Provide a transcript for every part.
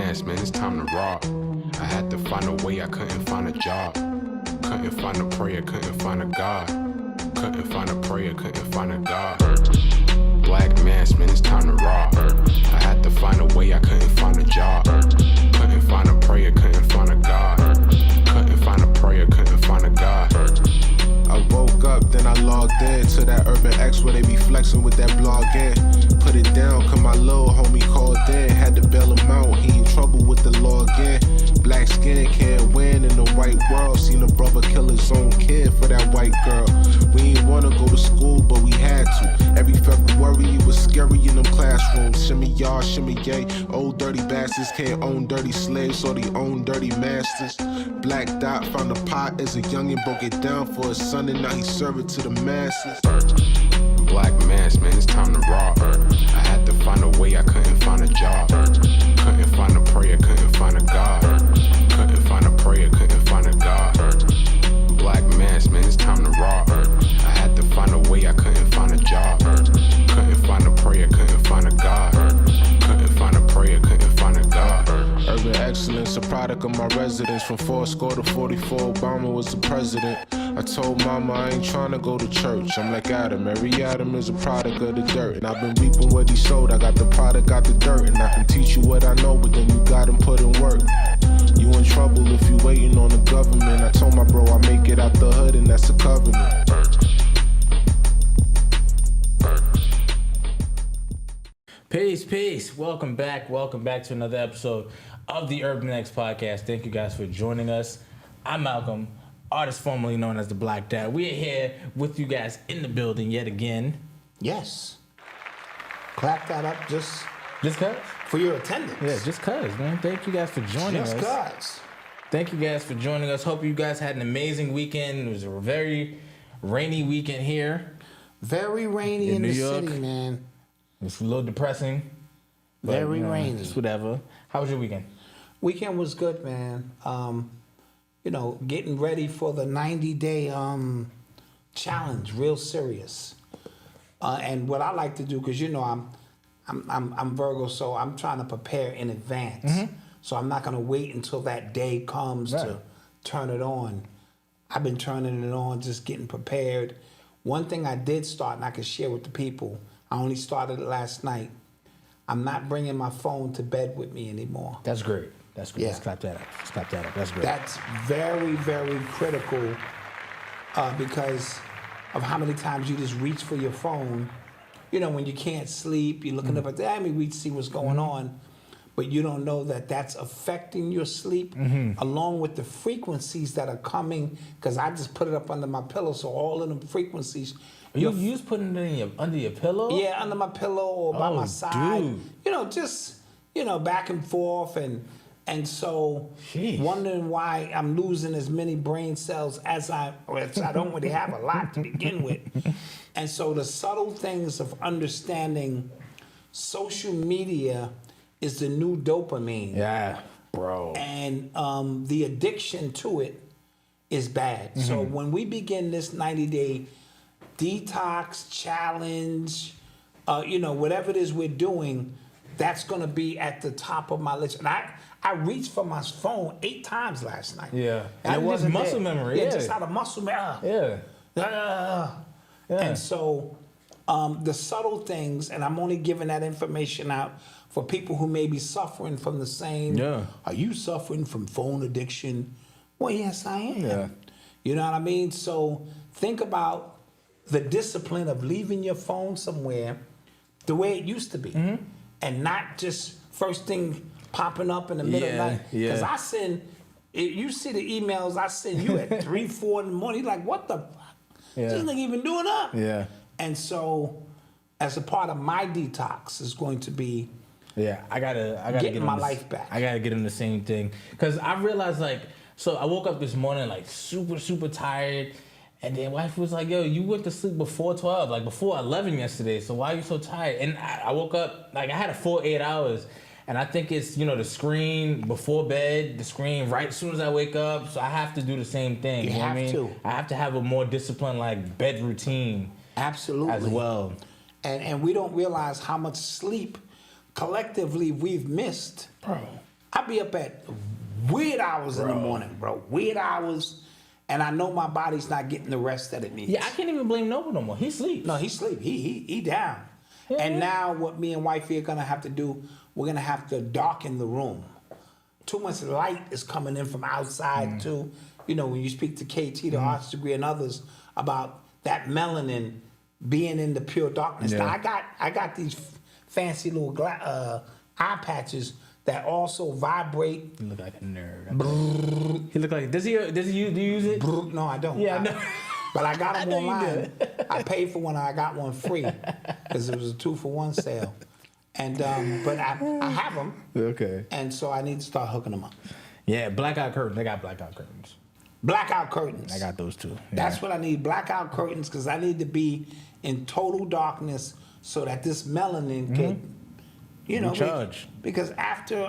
mass, man, it's time to rock. I had to find a way, I couldn't find a job. Couldn't find a prayer, couldn't find a God. Couldn't find a prayer, couldn't find a God. Black mass, man, it's time to rock. I had to find a way, I couldn't find a job. Couldn't find a prayer, couldn't find a God. Couldn't find a prayer, couldn't find a God. I woke up, then I logged in to that Urban X where they be flexing with that blog in. Put it down, cause my little homie called in. Had to bail him out, he in trouble with the law again. Black skin can't win in the white world. Seen a brother kill his own kid for that white girl. We ain't wanna go to school, but we had to. Every February it was scary in them classrooms. Shimmy y'all, shimmy yay. Old dirty bastards can't own dirty slaves, so they own dirty masters. Black Dot found a pot as a youngin', broke it down for his son, and now he serve it to the masses. Black mass, man, it's time to rock. I had to find a way, I couldn't find a job. Couldn't find a prayer, couldn't find a God. Couldn't find a prayer, couldn't find a God. Black mass, man, it's time to rock. I had to find a way, I couldn't find a job. Couldn't find a prayer, couldn't find a God. Couldn't find a prayer, couldn't find a God. Urban excellence, a product of my residence. From 4 to 44, Obama was the president. I told mama I ain't trying to go to church. I'm like Adam, every Adam is a product of the dirt. And I've been reaping what he sowed. I got the product, got the dirt. And I can teach you what I know, but then you gotta put in work. You in trouble if you waiting on the government. I told my bro I make it out the hood, and that's a covenant. Peace. Welcome back to another episode of the Urban X Podcast. Thank you guys for joining us. I'm Malcolm, artist formerly known as the Black Dot. We're here with you guys in the building yet again. Yes. Clap that up just cuz? for your attendance. Yeah, just cuz, man. Thank you guys for joining us. Just cuz. Thank you guys for joining us. Hope you guys had an amazing weekend. It was a very rainy weekend here. Very rainy in New the York. city, man. It's a little depressing. But, Very rainy. It's whatever. How was your weekend? Weekend was good, man. Getting ready for the 90-day challenge, real serious. And what I like to do, because I'm Virgo, so I'm trying to prepare in advance. Mm-hmm. So I'm not gonna wait until that day comes to turn it on. I've been turning it on, just getting prepared. One thing I did start, and I can share with the people, I only started it last night. I'm not bringing my phone to bed with me anymore. That's great. Yeah. Let's clap that up. That's great. That's very, very critical because of how many times you just reach for your phone. When you can't sleep, you're looking up at the, we reach to see what's going on, but you don't know that that's affecting your sleep along with the frequencies that are coming, because I just put it up under my pillow, so all of them frequencies. You just putting it under your pillow? Yeah, under my pillow or by my side. Dude. Back and forth and so wondering why I'm losing as many brain cells as I don't really have a lot to begin with. And so the subtle things of understanding social media is the new dopamine. Yeah, bro. And the addiction to it is bad. Mm-hmm. So when we begin this 90-day detox challenge, whatever it is we're doing, that's going to be at the top of my list. And I reached for my phone 8 times last night. Yeah. And it wasn't muscle there. memory. Yeah, just out of muscle memory. Yeah. And so the subtle things, and I'm only giving that information out for people who may be suffering from the same. Yeah. Are you suffering from phone addiction? Well, yes, I am. Yeah. You know what I mean? So think about the discipline of leaving your phone somewhere the way it used to be. Mm-hmm. And not just first thing popping up in the middle of the night. Because you see the emails I send you at 3, 4 in the morning. You're like, what the fuck? Yeah. This nigga even doing up. Yeah. And so, as a part of my detox is going to be I gotta getting my life back. I gotta get in the same thing. Because I realized, so I woke up this morning, super, super tired. And then wife was like, yo, you went to sleep before 12, before 11 yesterday. So why are you so tired? And I woke up, I had a full 8 hours. And I think it's, the screen before bed, the screen right as soon as I wake up. So I have to do the same thing. You have to. I have to have a more disciplined, bed routine. Absolutely. As well. And we don't realize how much sleep collectively we've missed. Bro. I've be up at weird hours in the morning, bro. Weird hours. And I know my body's not getting the rest that it needs. Yeah, I can't even blame Noble no more. He sleeps. No, he sleep. He down. Yeah. And now what me and wifey are gonna have to do, we're gonna have to darken the room. Too much light is coming in from outside too. You know, when you speak to KT, the arts degree, and others about that melanin being in the pure darkness. Yeah. Now I got these fancy little eye patches that also vibrate. He look like a nerd. He look like. Do you use it? No, I don't. Yeah, I know. But I got I them know you online. I paid for one. I got one free because it was a 2-for-1 sale. And but I have them. Okay. And so I need to start hooking them up. Yeah, blackout curtains. I got blackout curtains. Blackout curtains. I got those too. Yeah. That's what I need. Blackout curtains because I need to be in total darkness so that this melanin can, you know, recharge. Because after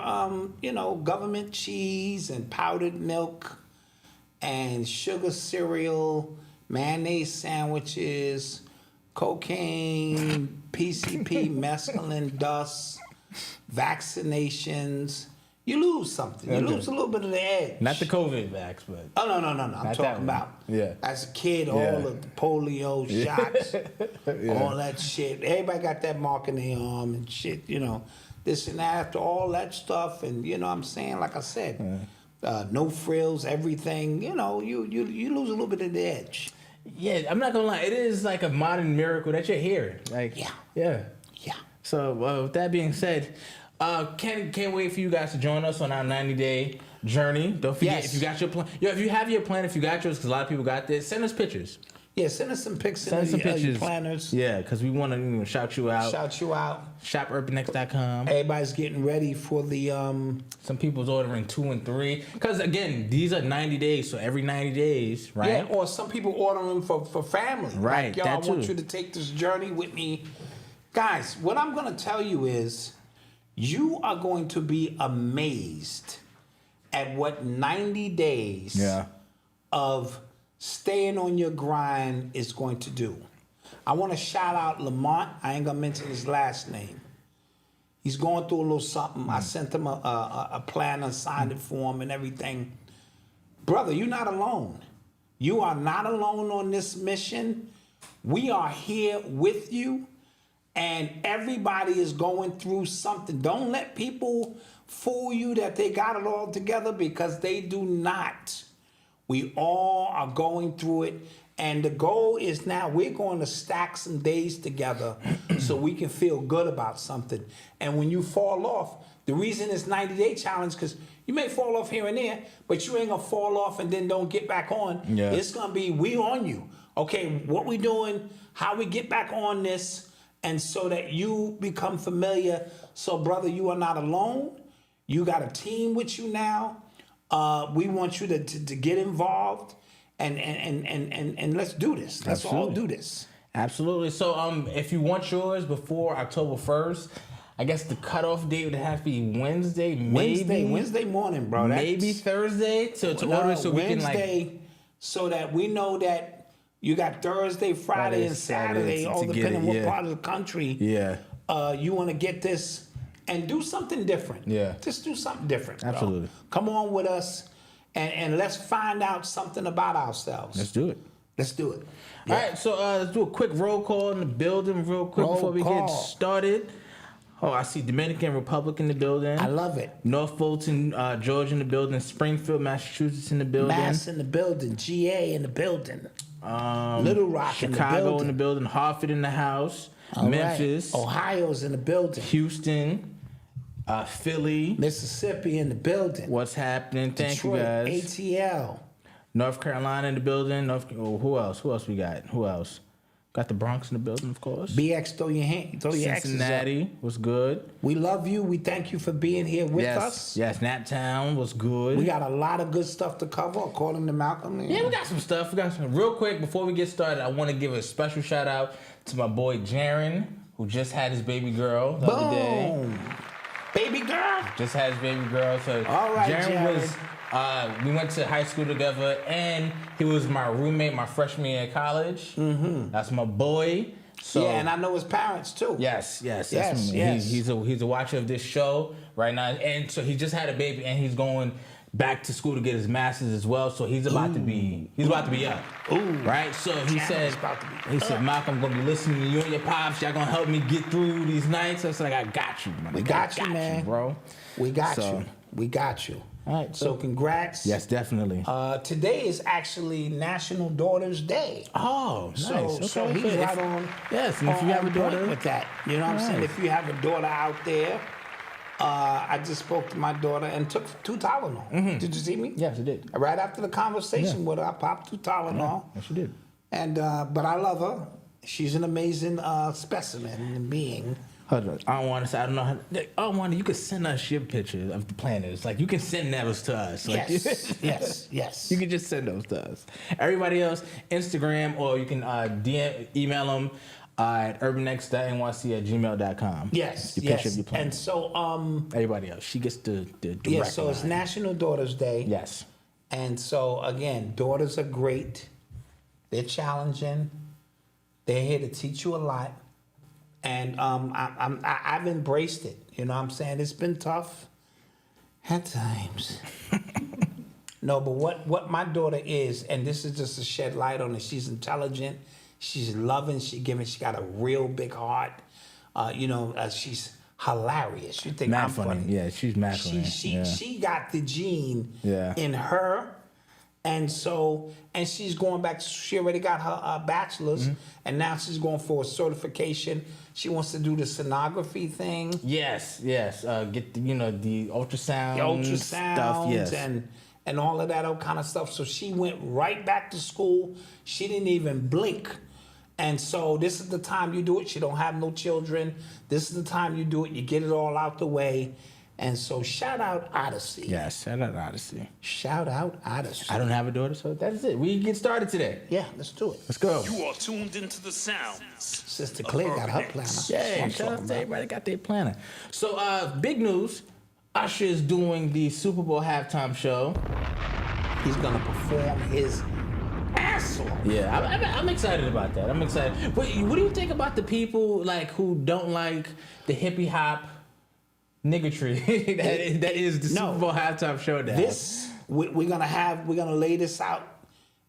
you know, government cheese and powdered milk and sugar cereal, mayonnaise sandwiches, cocaine, PCP, mescaline dust, vaccinations, you lose something. You lose a little bit of the edge. Not the COVID vax, but Oh, no. I'm talking about, as a kid, all of the polio shots, all that shit. Everybody got that mark in their arm and shit, you know. This and that, after all that stuff, and you know what I'm saying? Like I said, no frills, everything, you know, you lose a little bit of the edge. yeah, I'm not gonna lie. It is like a modern miracle that you're here. Like, yeah. So with that being said, can't wait for you guys to join us on our 90-day journey. Don't forget, if you got your plan, if you have your plan, if you got yours, because a lot of people got this, send us pictures. Yeah, send us some pics. Send us some pictures. Your planners. Yeah, because we want to shout you out. ShopUrbanX.com. Everybody's getting ready for the Some people's ordering 2 and 3. Because again, these are 90 days, so every 90 days, right? Yeah, or some people order them for family. Right, Like, yo, that I want too. you to take this journey with me. Guys, what I'm going to tell you is you are going to be amazed at what 90 days of staying on your grind is going to do. I want to shout out Lamont. I ain't going to mention his last name. He's going through a little something. I sent him a plan and signed it for him and everything. Brother, you're not alone. You are not alone on this mission. We are here with you. And everybody is going through something. Don't let people fool you that they got it all together, because they do not. We all are going through it. And the goal is now we're going to stack some days together so we can feel good about something. And when you fall off, the reason it's 90-day challenge, because you may fall off here and there, but you ain't going to fall off and then don't get back on. Yeah. It's going to be we on you. Okay, what we doing, how we get back on this, and so that you become familiar. So, brother, you are not alone. You got a team with you now. We want you to get involved and let's do this. Let's all do this. Absolutely. So, if you want yours before October 1st, I guess the cutoff date would have to be Wednesday, maybe Wednesday morning, bro. maybe Thursday to order, so we can so that we know that. You got Thursday, Friday, and Saturday, all depending on what part of the country you want to get this and do something different. Yeah. Just do something different. Bro. Absolutely. Come on with us and let's find out something about ourselves. Let's do it. Let's do it. All right, so let's do a quick roll call in the building real quick before we get started. Oh, I see Dominican Republic in the building. I love it. North Fulton, Georgia in the building. Springfield, Massachusetts in the building. Mass in the building. GA in the building. Little Rock Chicago in the building. Hartford in the house. Memphis. Right. Ohio's in the building. Houston. Philly. Mississippi in the building. What's happening? Thank Detroit, you guys. ATL. North Carolina in the building. Who else? Who else we got? Who else? Got the Bronx in the building, of course. BX, throw your X's up. Cincinnati was good. We love you. We thank you for being here with us. Yes, Naptown was good. We got a lot of good stuff to cover, according to Malcolm. Yeah, we got some stuff. Real quick, before we get started, I want to give a special shout out to my boy Jaren, who just had his baby girl the other day. Baby girl? Just had his baby girl. So all right, Jaren was... we went to high school together, and he was my roommate my freshman year of college. Mm-hmm. That's my boy. So, yeah, and I know his parents too. Yes. Yes, That's yes. He's a watcher of this show right now, and so he just had a baby, and he's going back to school to get his master's as well. So he's about to be up. Right. So he said, Malcolm, gonna be listening to you and your pops. Y'all gonna help me get through these nights. I was like, I got you, man. We got you, man, bro. We got you. We got you. All right. So congrats. Yes, definitely. Today is actually National Daughters Day. Oh, nice. So he's right on. Yes, and if you have a daughter with that, you know what I'm saying. If you have a daughter out there, I just spoke to my daughter and took 2 Tylenol. Mm-hmm. Did you see me? Yes, I did. Right after the conversation with her, I popped 2 Tylenol. Yes, you did. And but I love her. She's an amazing specimen and being. Hold on. I don't want to say. I don't know how. I want you can send us your picture of the planets. Like you can send those to us. Like, yes. You can just send those to us. Everybody else, Instagram, or you can email them at urbanx.nyc@gmail.com. Yes. Your picture of your planet. And so everybody else, she gets the direct yeah. So it's line. National Daughters Day. Yes. And so again, daughters are great. They're challenging. They're here to teach you a lot. And I've embraced it. You know what I'm saying? It's been tough at times. No, but what my daughter is, and this is just to shed light on it, she's intelligent, she's loving, she's giving, she got a real big heart. She's hilarious. You think Mad I'm funny. Yeah, she's mad funny. She got the gene in her. And she's going back. She already got her bachelor's, and now she's going for a certification. She wants to do the sonography thing. Yes. Get the ultrasound, stuff. Yes. and all of that kind of stuff. So she went right back to school. She didn't even blink. And so this is the time you do it. She don't have no children. This is the time you do it. You get it all out the way. And so shout out Odyssey. Yes, shout out Odyssey. Shout out Odyssey. I don't have a daughter, so that's it. We get started today. Yeah, let's do it. Let's go. You are tuned into the sounds. Sister Claire got her planner. Yeah, shout out to everybody got their planner. So big news. Usher is doing the Super Bowl halftime show. He's gonna perform his ass off. Yeah, I'm excited about that. I'm excited. What do you think about the people who don't like the hippie hop niggatry that is the Super Bowl halftime show now? We're gonna lay this out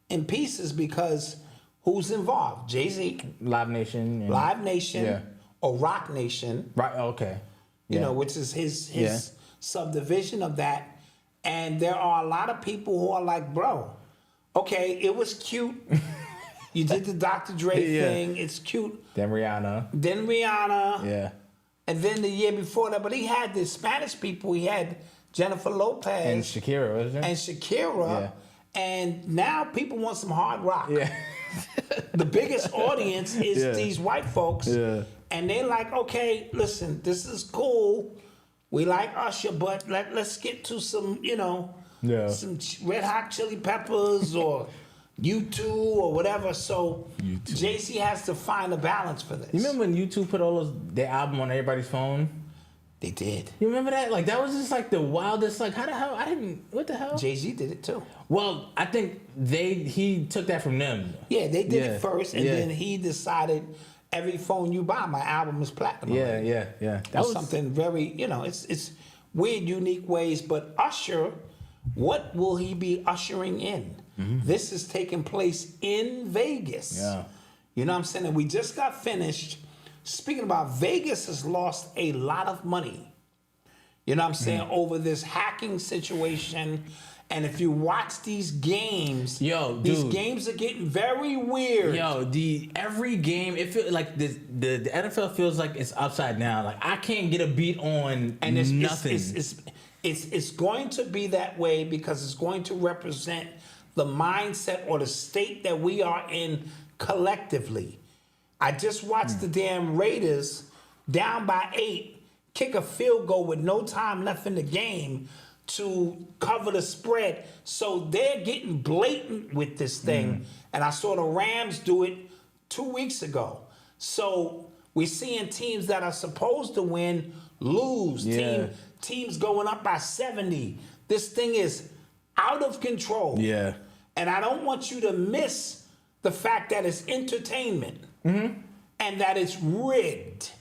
in pieces because who's involved? Jay-Z, Live Nation, or Rock Nation, right? Okay, which is his subdivision of that. And there are a lot of people who are like, bro, okay, it was cute. You did the Dr. Dre thing. It's cute. Then Rihanna. Yeah. And then the year before that, but he had the Spanish people. He had Jennifer Lopez. And Shakira, wasn't it? Yeah. And now people want some hard rock. Yeah. The biggest audience is these white folks. Yeah. And they're like, okay, listen, this is cool. We like Usher, but let's get to some, some Red Hot Chili Peppers or U2 or whatever. So Jay-Z has to find a balance for this. You remember when U2 put their album on everybody's phone? They did. You remember that? That was just the wildest. How the hell? What the hell? Jay-Z did it too. Well, I think he took that from them. Yeah, they did it first, and then he decided every phone you buy, my album is platinum. Yeah. That was something very, it's weird, unique ways. But Usher, what will he be ushering in? Mm-hmm. This is taking place in Vegas. Yeah. You know what I'm saying? And we just got finished. Speaking about Vegas has lost a lot of money. You know what I'm saying? over this hacking situation. And if you watch these games, these games are getting very weird. Every game, it feels like the NFL feels like it's upside down. I can't get a beat on nothing. It's going to be that way because it's going to represent the mindset or the state that we are in collectively. I just watched the damn Raiders down by 8 kick a field goal with no time left in the game to cover the spread. So they're getting blatant with this thing. And I saw the Rams do it 2 weeks ago. So we're seeing teams that are supposed to win lose. Teams going up by 70. This thing is out of control. Yeah. And I don't want you to miss the fact that it's entertainment. Mm-hmm. and that it's rigged,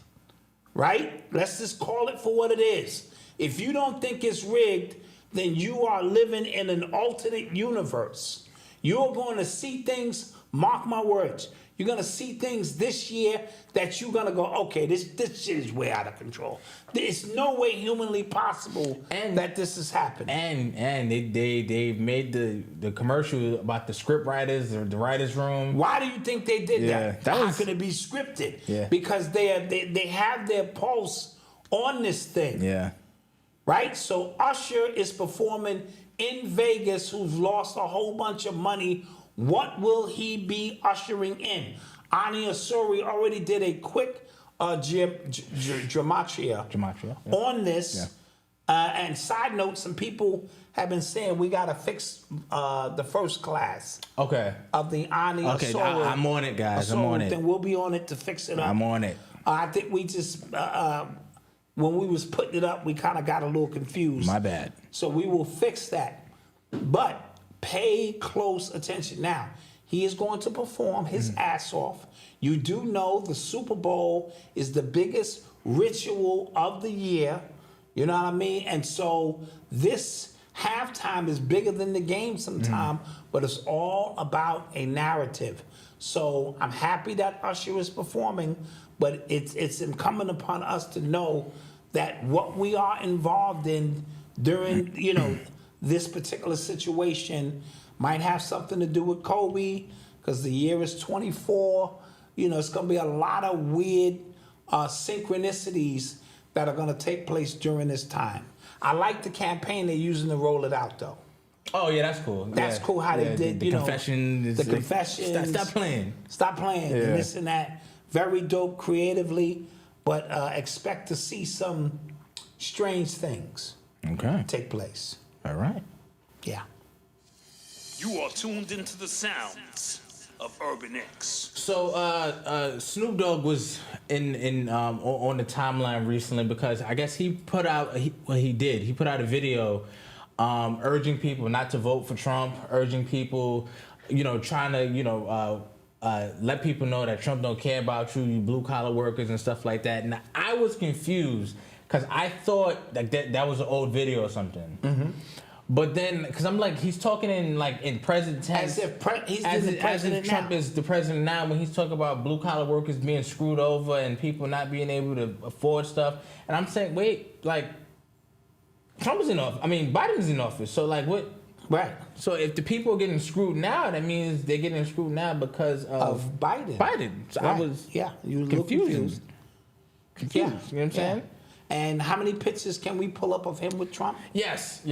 right? Let's just call it for what it is. If you don't think it's rigged, then you are living in an alternate universe. You're going to see things, mark my words, you're going to see things this year that you're going to go, okay, this shit is way out of control. There's no way humanly possible that this is happening. And they made the commercial about the script writers or the writers' room. Why do you think they did that? How was, could it be scripted? Yeah. Because they have their pulse on this thing. Yeah. Right? So Usher is performing in Vegas, who's lost a whole bunch of money. What will he be ushering in? Ani Asuri already did a quick gematria on this. Yeah. And side note, some people have been saying we got to fix the first class of the Ani Asuri. Okay, I'm on it, guys. I'm on it. Then we'll be on it to fix it up. I'm on it. I think we just... when we was putting it up, we kind of got a little confused. My bad. So we will fix that. But pay close attention. Now, he is going to perform his ass off. You do know the Super Bowl is the biggest ritual of the year. You know what I mean? And so this halftime is bigger than the game sometime, but it's all about a narrative. So I'm happy that Usher is performing, but it's incumbent upon us to know that what we are involved in during, this particular situation might have something to do with Kobe, because the year is 24. It's going to be a lot of weird synchronicities that are going to take place during this time. I like the campaign they're using to roll it out, though. Oh, yeah, that's cool. That's cool how they did, the confession. The confessions. Stop playing. Stop playing. And this and that. Very dope creatively, but expect to see some strange things take place. All right. Yeah. You are tuned into the sounds of Urban X. So Snoop Dogg was in on the timeline recently because I guess he put out he put out a video urging people not to vote for Trump, urging people, trying to let people know that Trump don't care about you blue collar workers and stuff like that. And I was confused because I thought that was an old video or something. Mm-hmm. But then, because I'm like, he's talking in present tense, as if Trump is the president now. When he's talking about blue collar workers being screwed over and people not being able to afford stuff, and I'm saying, wait, Trump is in office. I mean, Biden's in office. So what? Right. So if the people are getting screwed now, that means they're getting screwed now because of Biden. So right. I was you confused. Yeah. You know what I'm saying? And how many pictures can we pull up of him with Trump? Yes.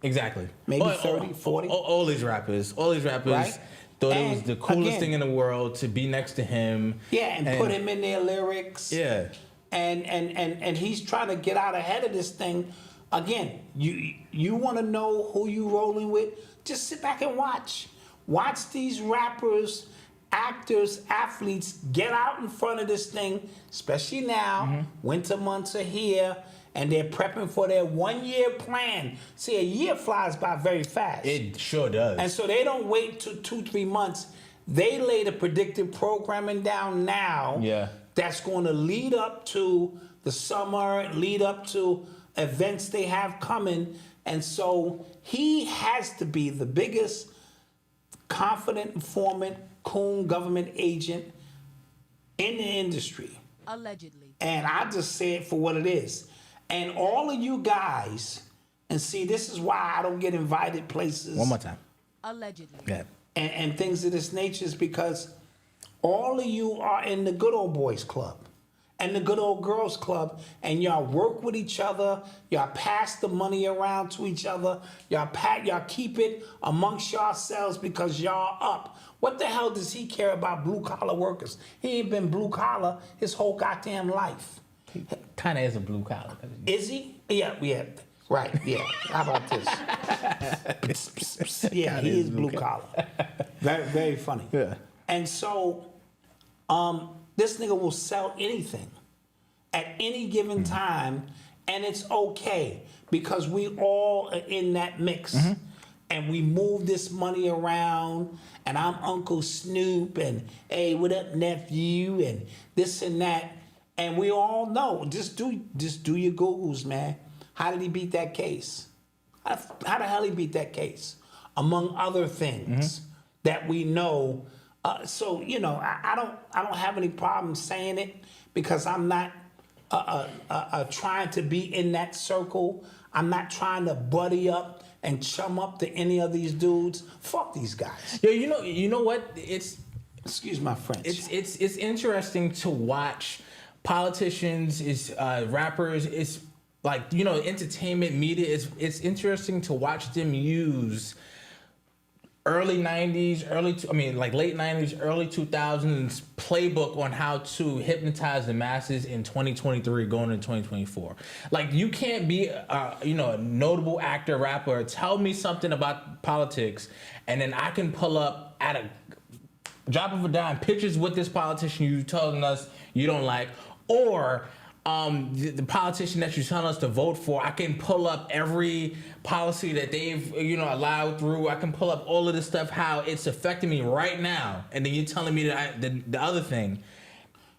Exactly. Maybe 30, 40? All these rappers right? Thought it was the coolest thing in the world to be next to him. Yeah, and put him in their lyrics. Yeah. And he's trying to get out ahead of this thing. Again, you want to know who you rolling with? Just sit back and watch. Watch these rappers, actors, athletes get out in front of this thing, especially now. Mm-hmm. Winter months are here, and they're prepping for their 1-year plan. See, a year flies by very fast. It sure does. And so they don't wait till 2-3 months. They lay the predictive programming down now. Yeah. That's going to lead up to the summer, lead up to events they have coming. And so he has to be the biggest confident informant, coon government agent in the industry. Allegedly. And I just say it for what it is. And all of you guys, and see, this is why I don't get invited places. One more time. Allegedly. Yeah. And things of this nature is because all of you are in the good old boys club and the good old girls club, and y'all work with each other, y'all pass the money around to each other, y'all keep it amongst yourselves because y'all up. What the hell does he care about blue collar workers? He ain't been blue collar his whole goddamn life. He kind of is a blue collar. Is he? Yeah. Right, yeah. How about this? Yeah, he is blue collar. Very, very funny. Yeah. And so, this nigga will sell anything at any given time, and it's okay because we all are in that mix. Mm-hmm. and we move this money around, and I'm Uncle Snoop, and hey, what up, nephew, and this and that, and we all know. Just do your Googles, man. How did he beat that case? How the hell he beat that case? Among other things that we know. So I don't have any problem saying it because I'm not trying to be in that circle. I'm not trying to buddy up and chum up to any of these dudes. Fuck these guys. Yeah, you know what? Excuse my French. It's interesting to watch politicians, rappers, it's like, entertainment media. It's interesting to watch them use early 90s, late 90s, early 2000s playbook on how to hypnotize the masses in 2023 going into 2024. Like, you can't be a notable actor, rapper, tell me something about politics, and then I can pull up at a drop of a dime pictures with this politician you telling us you don't like, or the politician that you're telling us to vote for, I can pull up every policy that they've allowed through. I can pull up all of this stuff, how it's affecting me right now, and then you're telling me that the other thing.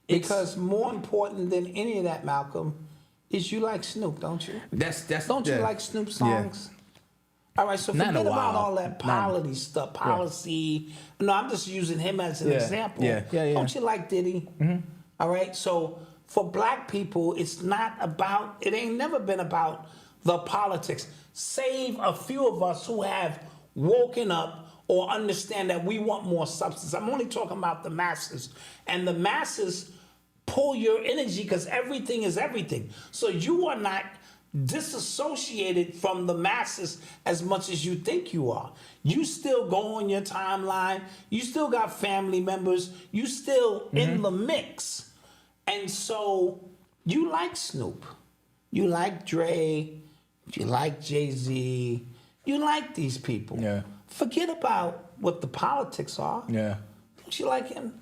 Because more important than any of that, Malcolm, is you like Snoop, don't you? Don't you like Snoop songs? Yeah. All right, so forget about all that policy. No, I'm just using him as an example. Yeah. Don't you like Diddy? Mm-hmm. All right, so for black people, it ain't never been about the politics. Save a few of us who have woken up or understand that we want more substance. I'm only talking about the masses. And the masses pull your energy because everything is everything. So you are not disassociated from the masses as much as you think you are. You still go on your timeline. You still got family members. You still in the mix. And so you like Snoop. You like Dre. You like Jay-Z. You like these people. Yeah. Forget about what the politics are. Yeah. Don't you like him?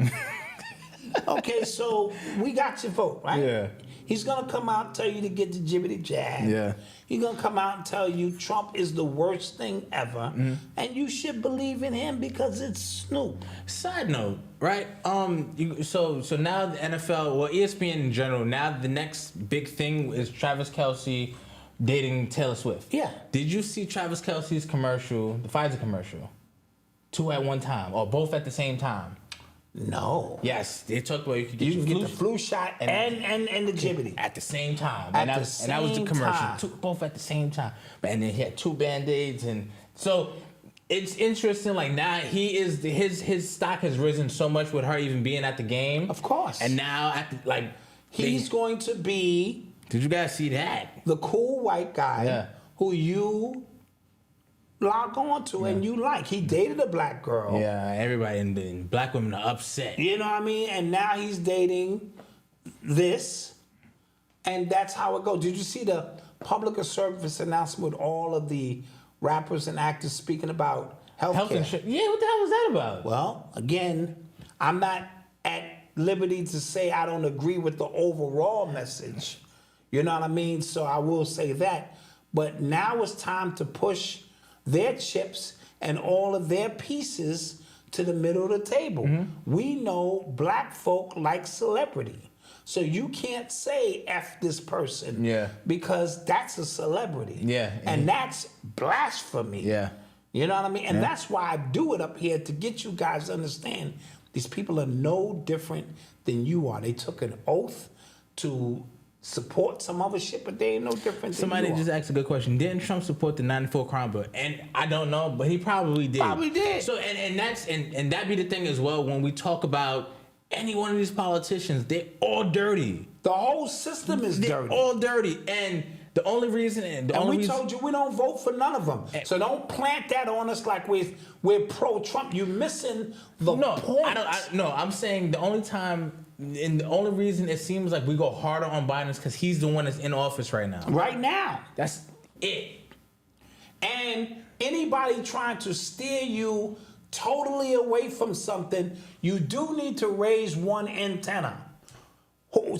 Okay, so we got your vote, right? Yeah. He's going to come out and tell you to get the jibbity jab. Yeah. He's going to come out and tell you Trump is the worst thing ever. And you should believe in him because it's Snoop. Side note, right? So now the NFL, well, ESPN in general, now the next big thing is Travis Kelce dating Taylor Swift. Yeah. Did you see Travis Kelce's commercial, the Pfizer commercial? 2 at one time, or both at the same time? No. Yes, they talked about you could get the flu shot and the jibbity at the same time. At And the that was the same commercial. time. Both at the same time. And then he had 2 Band-Aids, and so it's interesting. Like, now his stock has risen so much with her even being at the game. Of course. And now he's going to be. Did you guys see that? The cool white guy who you log on to and you like. He dated a black girl. Yeah, everybody and black women are upset. You know what I mean? And now he's dating this, and that's how it goes. Did you see the public service announcement with all of the rappers and actors speaking about health insurance? Yeah, what the hell was that about? Well, again, I'm not at liberty to say I don't agree with the overall message. You know what I mean? So I will say that. But now it's time to push their chips and all of their pieces to the middle of the table. We know black folk like celebrity. So you can't say F this person because that's a celebrity. Yeah. And that's blasphemy. Yeah. You know what I mean? And that's why I do it up here, to get you guys to understand these people are no different than you are. They took an oath to support some other shit, but they ain't no different. Somebody just asked a good question. Didn't Trump support the 94 crime bill? And I don't know, but he probably did. Probably did. So and that be the thing as well. When we talk about any one of these politicians, they're all dirty. The whole system is dirty. All dirty. And the only reason, told you we don't vote for none of them. So don't plant that on us like we're pro-Trump. You're missing the point. I'm saying the only time. And the only reason it seems like we go harder on Biden is because he's the one that's in office right now. Right now. That's it. And anybody trying to steer you totally away from something, you do need to raise one antenna.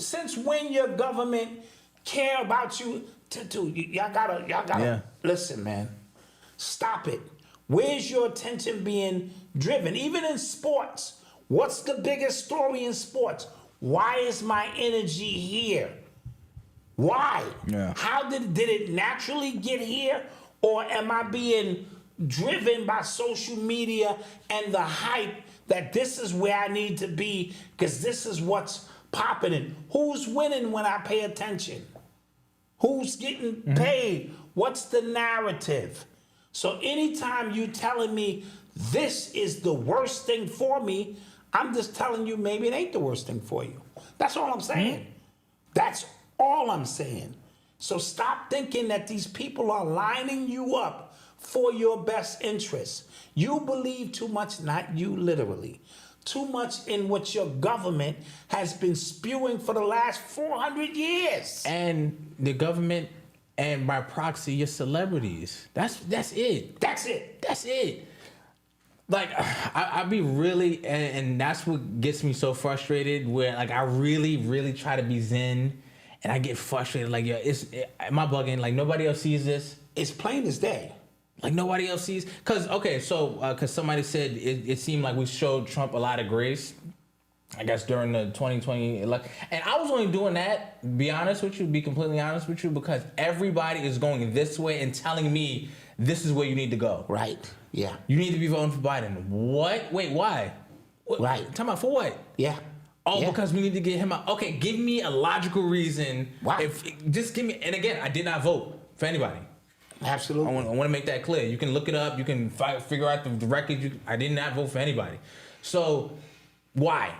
Since when your government care about you? Y'all gotta listen, man. Stop it. Where's your attention being driven? Even in sports, what's the biggest story in sports? Why is my energy here? Why? Yeah. How did it naturally get here? Or am I being driven by social media and the hype that this is where I need to be because this is what's popping in? Who's winning when I pay attention? Who's getting paid? What's the narrative? So anytime you telling me this is the worst thing for me, I'm just telling you maybe it ain't the worst thing for you. That's all I'm saying. That's all I'm saying. So stop thinking that these people are lining you up for your best interests. You believe too much, not you literally, too much in what your government has been spewing for the last 400 years. And the government, and by proxy, your celebrities. That's it. That's it. That's it. Like, I be really, and that's what gets me so frustrated, where, like, I really, really try to be zen, and I get frustrated. Like, yo, am I bugging? Like, nobody else sees this? It's plain as day. Like, nobody else sees? Because somebody said it seemed like we showed Trump a lot of grace, I guess, during the 2020 election. And I was only doing that, be completely honest with you, because everybody is going this way and telling me this is where you need to go. Right. Yeah. You need to be voting for Biden. What? Wait, why? Right. Time out for what? Yeah. Oh, Yeah. because we need to get him out. Okay, give me a logical reason. Why? Just give me. And again, I did not vote for anybody. Absolutely. I want to make that clear. You can look it up. You can figure out the record. I did not vote for anybody. So why?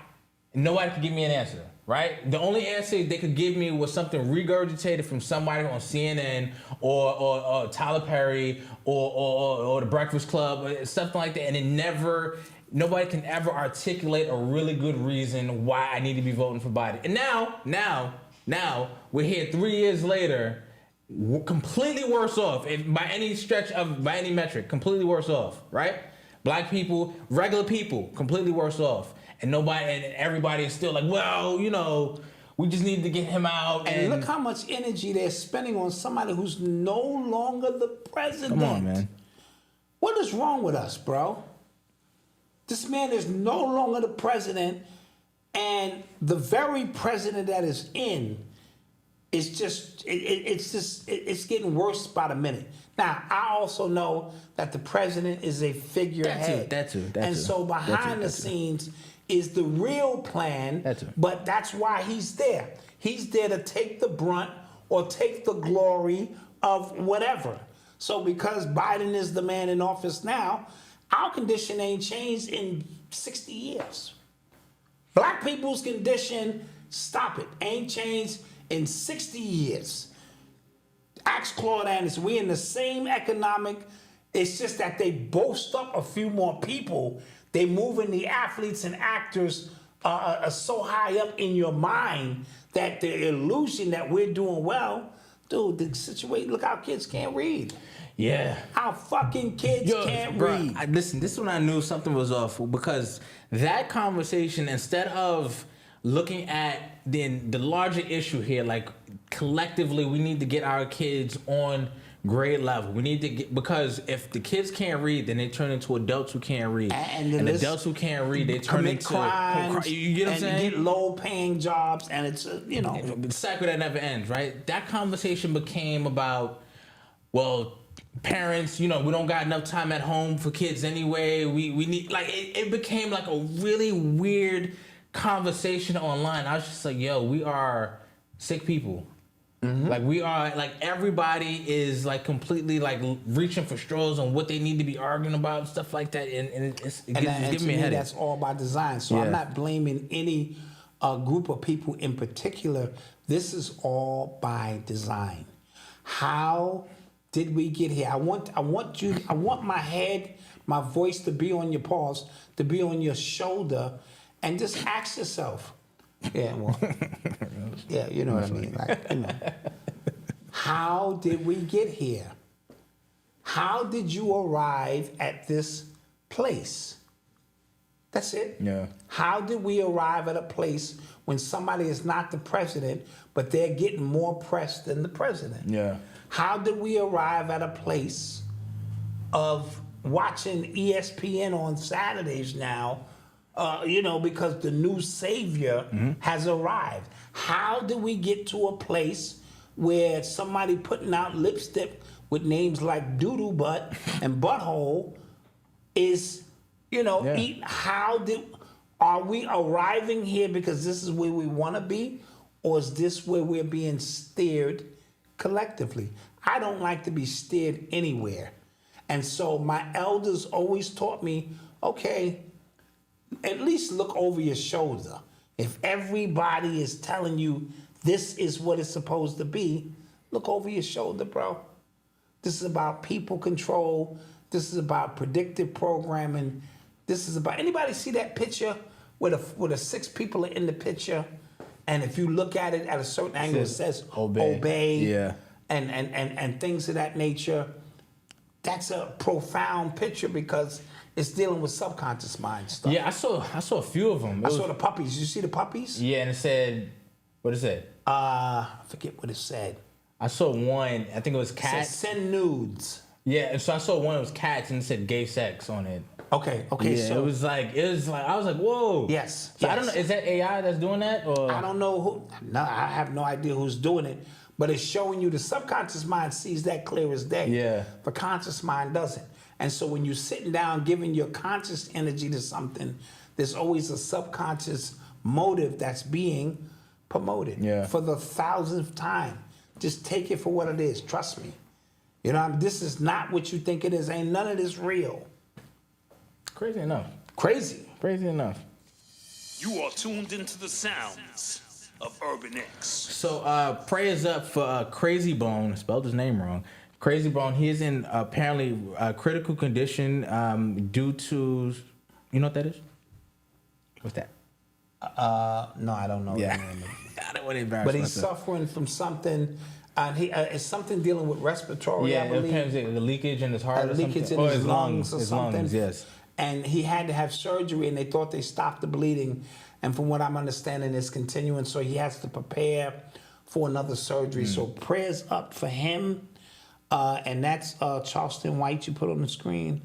Nobody could give me an answer, right? The only answer they could give me was something regurgitated from somebody on CNN or Tyler Perry or the Breakfast Club, or something like that. And nobody can ever articulate a really good reason why I need to be voting for Biden. And now we're here 3 years later, we're completely worse off, by any metric, completely worse off, right? Black people, regular people, completely worse off. And everybody is still like, well, we just need to get him out. And look how much energy they're spending on somebody who's no longer the president. Come on, man. What is wrong with us, bro? This man is no longer the president, and the very president that is in is it's getting worse by the minute. Now, I also know that the president is a figurehead. That too. And so behind the scenes is the real plan, but that's why he's there. He's there to take the brunt or take the glory of whatever. So because Biden is the man in office now, our condition ain't changed in 60 years. Black people's condition, stop it, ain't changed in 60 years. Ask Claude Anderson. We in the same economic. It's just that they boast up a few more people. They moving the athletes and actors are so high up in your mind that the illusion that we're doing well, dude. The situation. Look, our kids can't read. Yeah. Our fucking kids can't read. Listen, this is when I knew something was off, because that conversation, instead of looking at the larger issue here, like collectively, we need to get our kids on grade level. We need to because if the kids can't read, then they turn into adults who can't read, and adults who can't read, they turn into crimes. You get what I'm saying? Get low-paying jobs, and it's the cycle that never ends, right? That conversation became about, well, parents, we don't got enough time at home for kids anyway. We need, like, it became like a really weird conversation online. I was just like, yo, we are sick people. Mm-hmm. Like, we are, like, everybody is, like, completely, like, reaching for straws on what they need to be arguing about, stuff like that, and it's giving me a headache. That's all by design. So I'm not blaming any group of people in particular. This is all by design. How did we get here? I want my head, my voice to be on your pulse, to be on your shoulder, and just ask yourself. Yeah, well, yeah, you know what I mean. Like, how did we get here? How did you arrive at this place? That's it. Yeah. How did we arrive at a place when somebody is not the president, but they're getting more press than the president? Yeah. How did we arrive at a place of watching ESPN on Saturdays now, because the new savior has arrived. How do we get to a place where somebody putting out lipstick with names like doodoo butt and butthole is, are we arriving here because this is where we want to be, or is this where we're being steered collectively? I don't like to be steered anywhere. And so my elders always taught me, okay, at least look over your shoulder. If everybody is telling you this is what it's supposed to be, look over your shoulder, bro. This is about people control. This is about predictive programming. This is about, anybody see that picture where the 6 people are in the picture, and if you look at it at a certain angle, it says obey. Yeah. And things of that nature. That's a profound picture because it's dealing with subconscious mind stuff. Yeah, I saw a few of them. I saw the puppies. Did you see the puppies? Yeah, and it said, what it said? I forget what it said. I saw one. I think it was It cats. said send nudes. Yeah, and so I saw one. It was cats, and it said gay sex on it. Okay. Yeah, So it was like I was like, whoa. Yes. So I don't know. Is that AI that's doing that, or I don't know who. No, I have no idea who's doing it. But it's showing you the subconscious mind sees that clear as day. Yeah. The conscious mind doesn't. And so when you're sitting down giving your conscious energy to something, there's always a subconscious motive that's being promoted. Yeah. For the 1000th time. Just take it for what it is. Trust me. This is not what you think it is. Ain't none of this real. crazy enough? Crazy. Crazy enough. You are tuned into the sounds of Urban X. So prayers up for Krayzie Bone. I spelled his name wrong. Krayzie Bone. He is in apparently critical condition due to, you know what that is? What's that? No, I don't know. Yeah. The name of it. I don't want to embarrass But he's myself. suffering from something. It's something dealing with respiratory, Yeah, I it believe. depends. The leakage in his heart, A or leakage something. in Or his lungs or his something. lungs, yes. And he had to have surgery, and they thought they stopped the bleeding. And from what I'm understanding, it's continuing, so he has to prepare for another surgery. So prayers up for him. And that's Charleston White you put on the screen.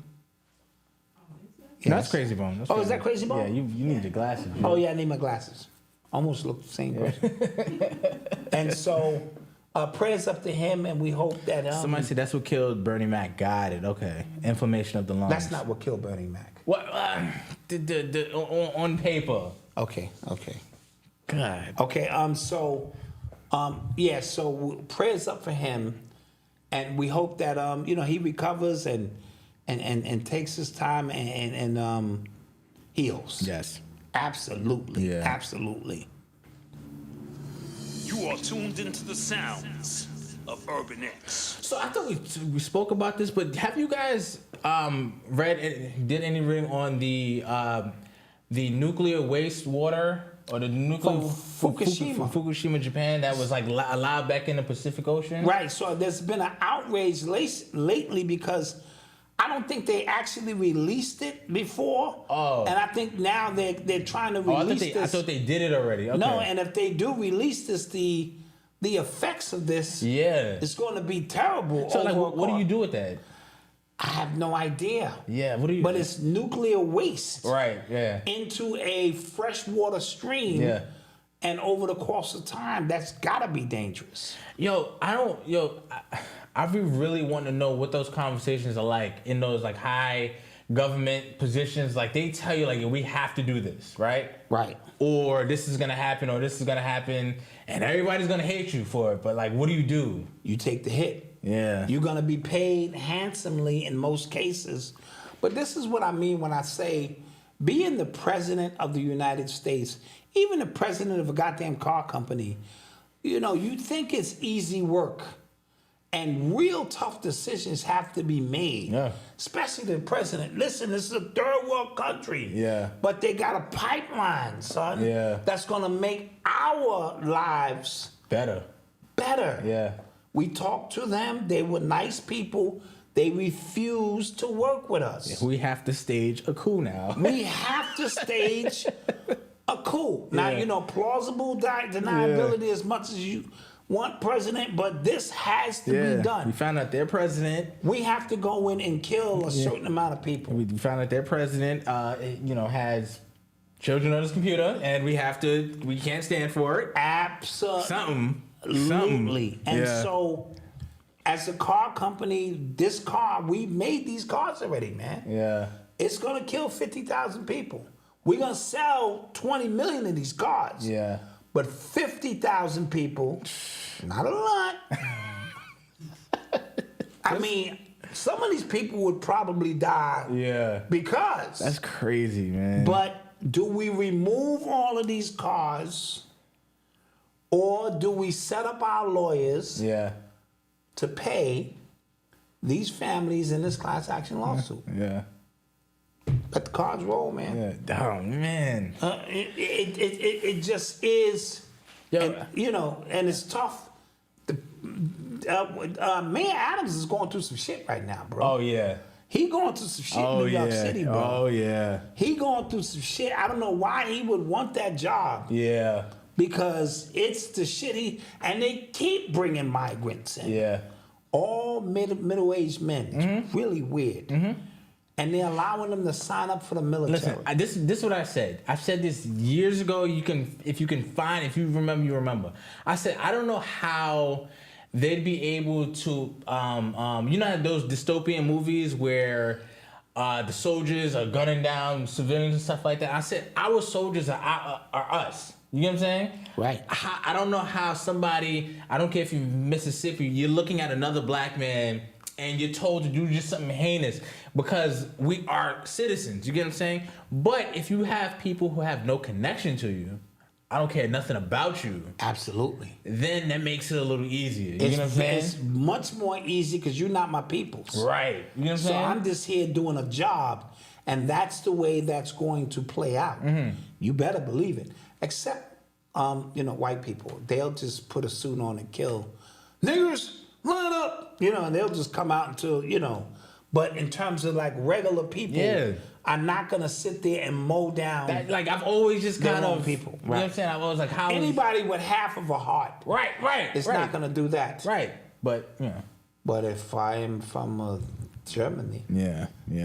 No, that's Krayzie Bone. That's Oh, is that Krayzie Bone? Yeah, you need your glasses. Dude. Oh, yeah, I need my glasses. Almost look the same person. And so prayers up to him, and we hope that... Somebody said that's what killed Bernie Mac. Got it. Okay. Inflammation of the lungs. that's not what killed Bernie Mac. What? On paper. Okay. God. Okay, so prayers up for him, and we hope that he recovers and takes his time and heals. Yes. Absolutely. Yeah. Absolutely. You are tuned into the sounds of Urban X. So I thought we spoke about this, but have you guys did any reading on the nuclear wastewater or the nuclear From Fukushima. Fukushima, Japan, that was like allowed back in the Pacific Ocean? Right. So there's been an outrage lately because I don't think they actually released it before. Oh. And I think now they're trying to release I this. thought they did it already. Okay. No, and if they do release this, the effects of this is going to be terrible. So like, what do you do with that? I have no idea. Yeah, what do you? But it's nuclear waste. Right. Yeah. Into a freshwater stream. Yeah. And over the course of time, that's gotta be dangerous. I really want to know what those conversations are like in those like high government positions. Like they tell you like we have to do this, right? Right. Or this is gonna happen, or this is gonna happen, and everybody's gonna hate you for it. But like, what do? You take the hit. Yeah. You're gonna be paid handsomely in most cases. But this is what I mean when I say being the president of the United States, even the president of a goddamn car company, you think it's easy work. And real tough decisions have to be made. Yeah. Especially the president. Listen, this is a third world country. Yeah. But they got a pipeline, son. Yeah. That's gonna make our lives Better. Yeah. We talked to them. They were nice people. They refused to work with us. We have to stage a coup now. We have to stage a coup. Now, Yeah. plausible deniability as much as you want president, but this has to be We done. found out their president. We have to go in and kill a certain amount of people. We found out their president, has children on his computer, and we can't stand for it. Absolutely. Something. And so, as a car company, we made these cars already, man. Yeah. It's gonna kill 50,000 people. We're gonna sell 20 million of these cars. Yeah. But 50,000 people, not a lot. I mean, some of these people would probably die. Yeah. Because. That's crazy, man. But do we remove all of these cars, or do we set up our lawyers to pay these families in this class action lawsuit? Yeah. Let the cards roll, man. Yeah. Oh, man. It just is, and it's tough. Mayor Adams is going through some shit right now, bro. Oh, yeah. He going through some shit in New York City, bro. Oh, yeah. He going through some shit. I don't know why he would want that job. Yeah. Because it's the shit and they keep bringing migrants in. Yeah. All middle-aged men. It's really weird. And they're allowing them to sign up for the military. Listen, this is what I said. I said this years ago. If you remember, you remember. I said, I don't know how they'd be able to, how those dystopian movies where the soldiers are gunning down civilians and stuff like that. I said, our soldiers are us. You know what I'm saying? Right. I don't know how somebody, I don't care if you're Mississippi, you're looking at another black man and you're told to do just something heinous because we are citizens. You get what I'm saying? But if you have people who have no connection to you, I don't care nothing about you. Absolutely. Then that makes it a little easier. You know what I'm saying? It's much more easy because you're not my peoples. Right. You know what I'm So saying? I'm just here doing a job, and that's the way that's going to play out. You better believe it. Except, white people. They'll just put a suit on and kill. Niggers, line up! And they'll just come out until, But in terms of like regular people, I'm not gonna sit there and mow down. I've always just kind of people. You know what I'm saying? I've always like, how anybody with half of a heart, right, is not gonna do that. Right, but But if I am from Germany,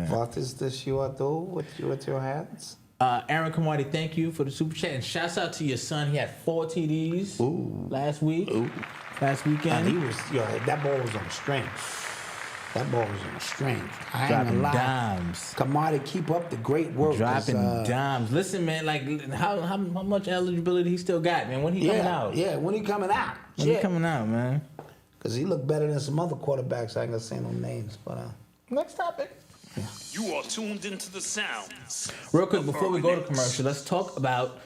what is this you are doing with your hands? Aaron Kamadi, thank you for the super chat, and shouts out to your son. He had 4 TDs last week, last weekend. And that ball was on the string. That ball was on the string. I ain't Dropping gonna lie. dimes. Kamadi, keep up the great work. Dropping dimes. Listen, man, like how much eligibility he still got, man? When he coming out? Yeah, when he coming out? When he coming out, man? Because he looked better than some other quarterbacks. I ain't gonna say no names, but next topic. You are tuned into the sounds. Real quick, before we go to commercial, let's talk about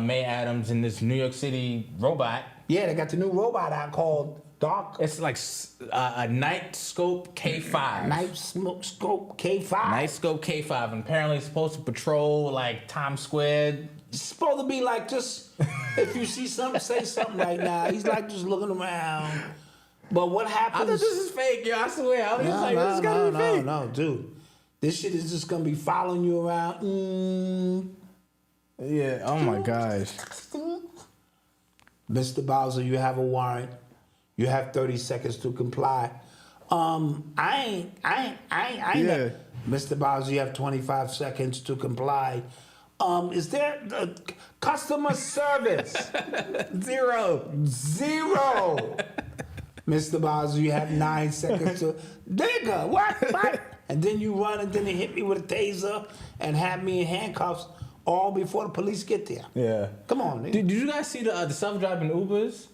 May Adams and this New York City robot. Yeah, they got the new robot out called Dark. It's like a Night Scope K5. Night Scope K5. Night Scope K5, and apparently it's supposed to patrol like Times Square. It's supposed to be like just if you see something, say something right now. He's like just looking around. But what happens? I thought this is fake, yo. I swear. I was just like, this is gotta be fake. No, dude. This shit is just gonna be following you around. Yeah. Oh my gosh. Mr. Bowser, you have a warrant. You have 30 seconds to comply. I ain't. Mr. Bowser, you have 25 seconds to comply. Is there customer service? Zero. Mr. Bowser, you have 9 seconds to. Nigga, what? And then you run, and then they hit me with a taser and have me in handcuffs all before the police get there. Yeah. Come on, nigga. Did you guys see the self-driving Ubers?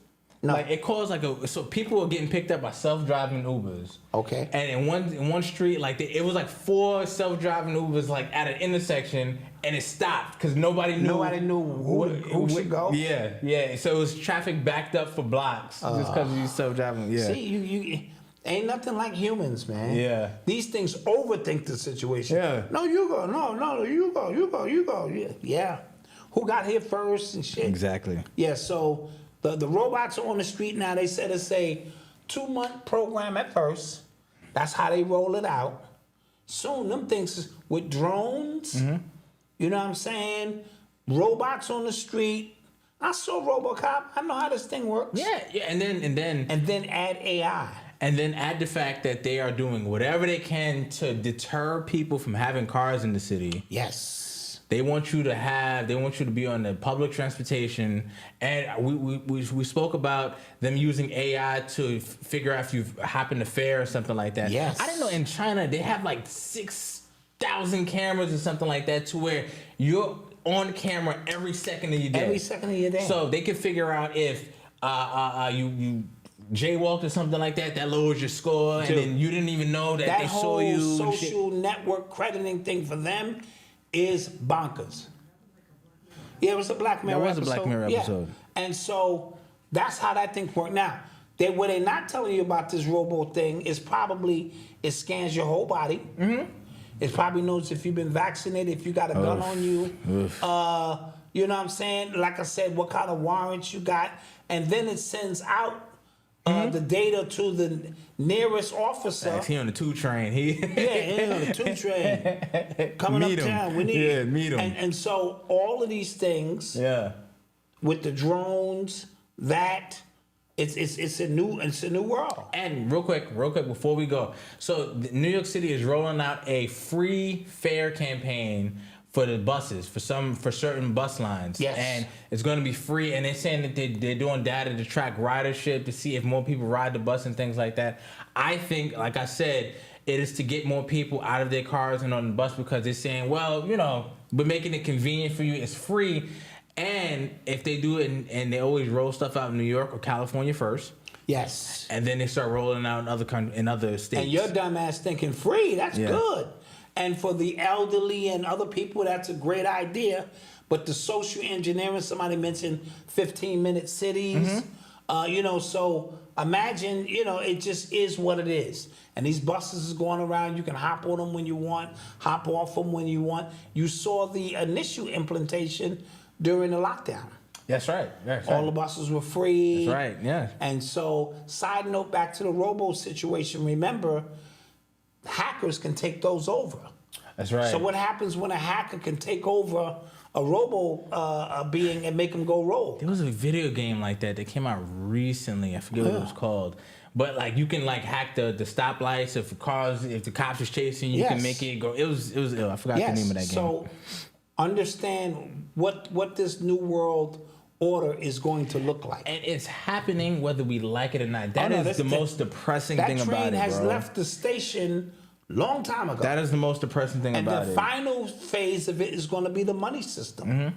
No. Like it caused so people are getting picked up by self-driving Ubers. Okay. And in one street, it was like 4 self-driving Ubers like at an intersection, and it stopped because nobody knew who should go. Yeah. So it was traffic backed up for blocks just because of these self-driving. Yeah. See, you ain't nothing like humans, man. Yeah. These things overthink the situation. Yeah. No, you go. No, you go. Yeah. Who got here first and shit. Exactly. Yeah. So. The robots are on the street now. They said it's a 2-month program at first. That's how they roll it out. Soon, them things with drones, you know what I'm saying? Robots on the street. I saw RoboCop. I know how this thing works. Yeah, and then add AI. And then add the fact that they are doing whatever they can to deter people from having cars in the city. Yes. They want you to be on the public transportation. And we spoke about them using AI to figure out if you've happened to fare or something like that. Yes. I didn't know in China they have like 6,000 cameras or something like that to where you're on camera every second of your day. Every second of your day. So they can figure out if you jaywalked or something like that, that lowers your score, and then you didn't even know that they saw you. That whole social network crediting thing for them is bonkers. Yeah, it was a Black Mirror episode. That was a Black Mirror episode. Yeah. And so that's how that thing worked. Now, what they're not telling you about this robo thing is probably it scans your whole body. Mm-hmm. It probably knows if you've been vaccinated, if you got a gun on you. You know what I'm saying? Like I said, what kind of warrants you got. And then it sends out the data to the nearest officer. He on the 2 train. He on the 2 train. Coming Meet uptown. him. We need Yeah, meet him. And so all of these things with the drones, it's a new world. And real quick before we go. So New York City is rolling out a free fare campaign for the buses, for certain bus lines. Yes. And it's going to be free. And they're saying that they're doing data to track ridership to see if more people ride the bus and things like that. I think, like I said, it is to get more people out of their cars and on the bus because they're saying, well, but making it convenient for you, it's free. And if they do it and they always roll stuff out in New York or California first. Yes. And then they start rolling out in other states. And your dumb ass thinking free, that's good. And for the elderly and other people, that's a great idea. But the social engineering, somebody mentioned 15-minute cities. So imagine, it just is what it is. And these buses is going around. You can hop on them when you want, hop off them when you want. You saw the initial implementation during the lockdown. That's right. All the buses were free. That's right, yeah. And so, side note, back to the robo situation, remember, hackers can take those over. That's right. So what happens when a hacker can take over a robo being and make them go rogue? There was a video game like that came out recently. I forget what it was called. But like you can like hack the stoplights if the cops is chasing you, can make it go. It was ill. I forgot the name of that game. So understand what this new world order is going to look like. And it's happening whether we like it or not. That is the most depressing thing about it, bro. That train has left the station long time ago. That is the most depressing thing about it. And the final phase of it is going to be the money system. Mm-hmm.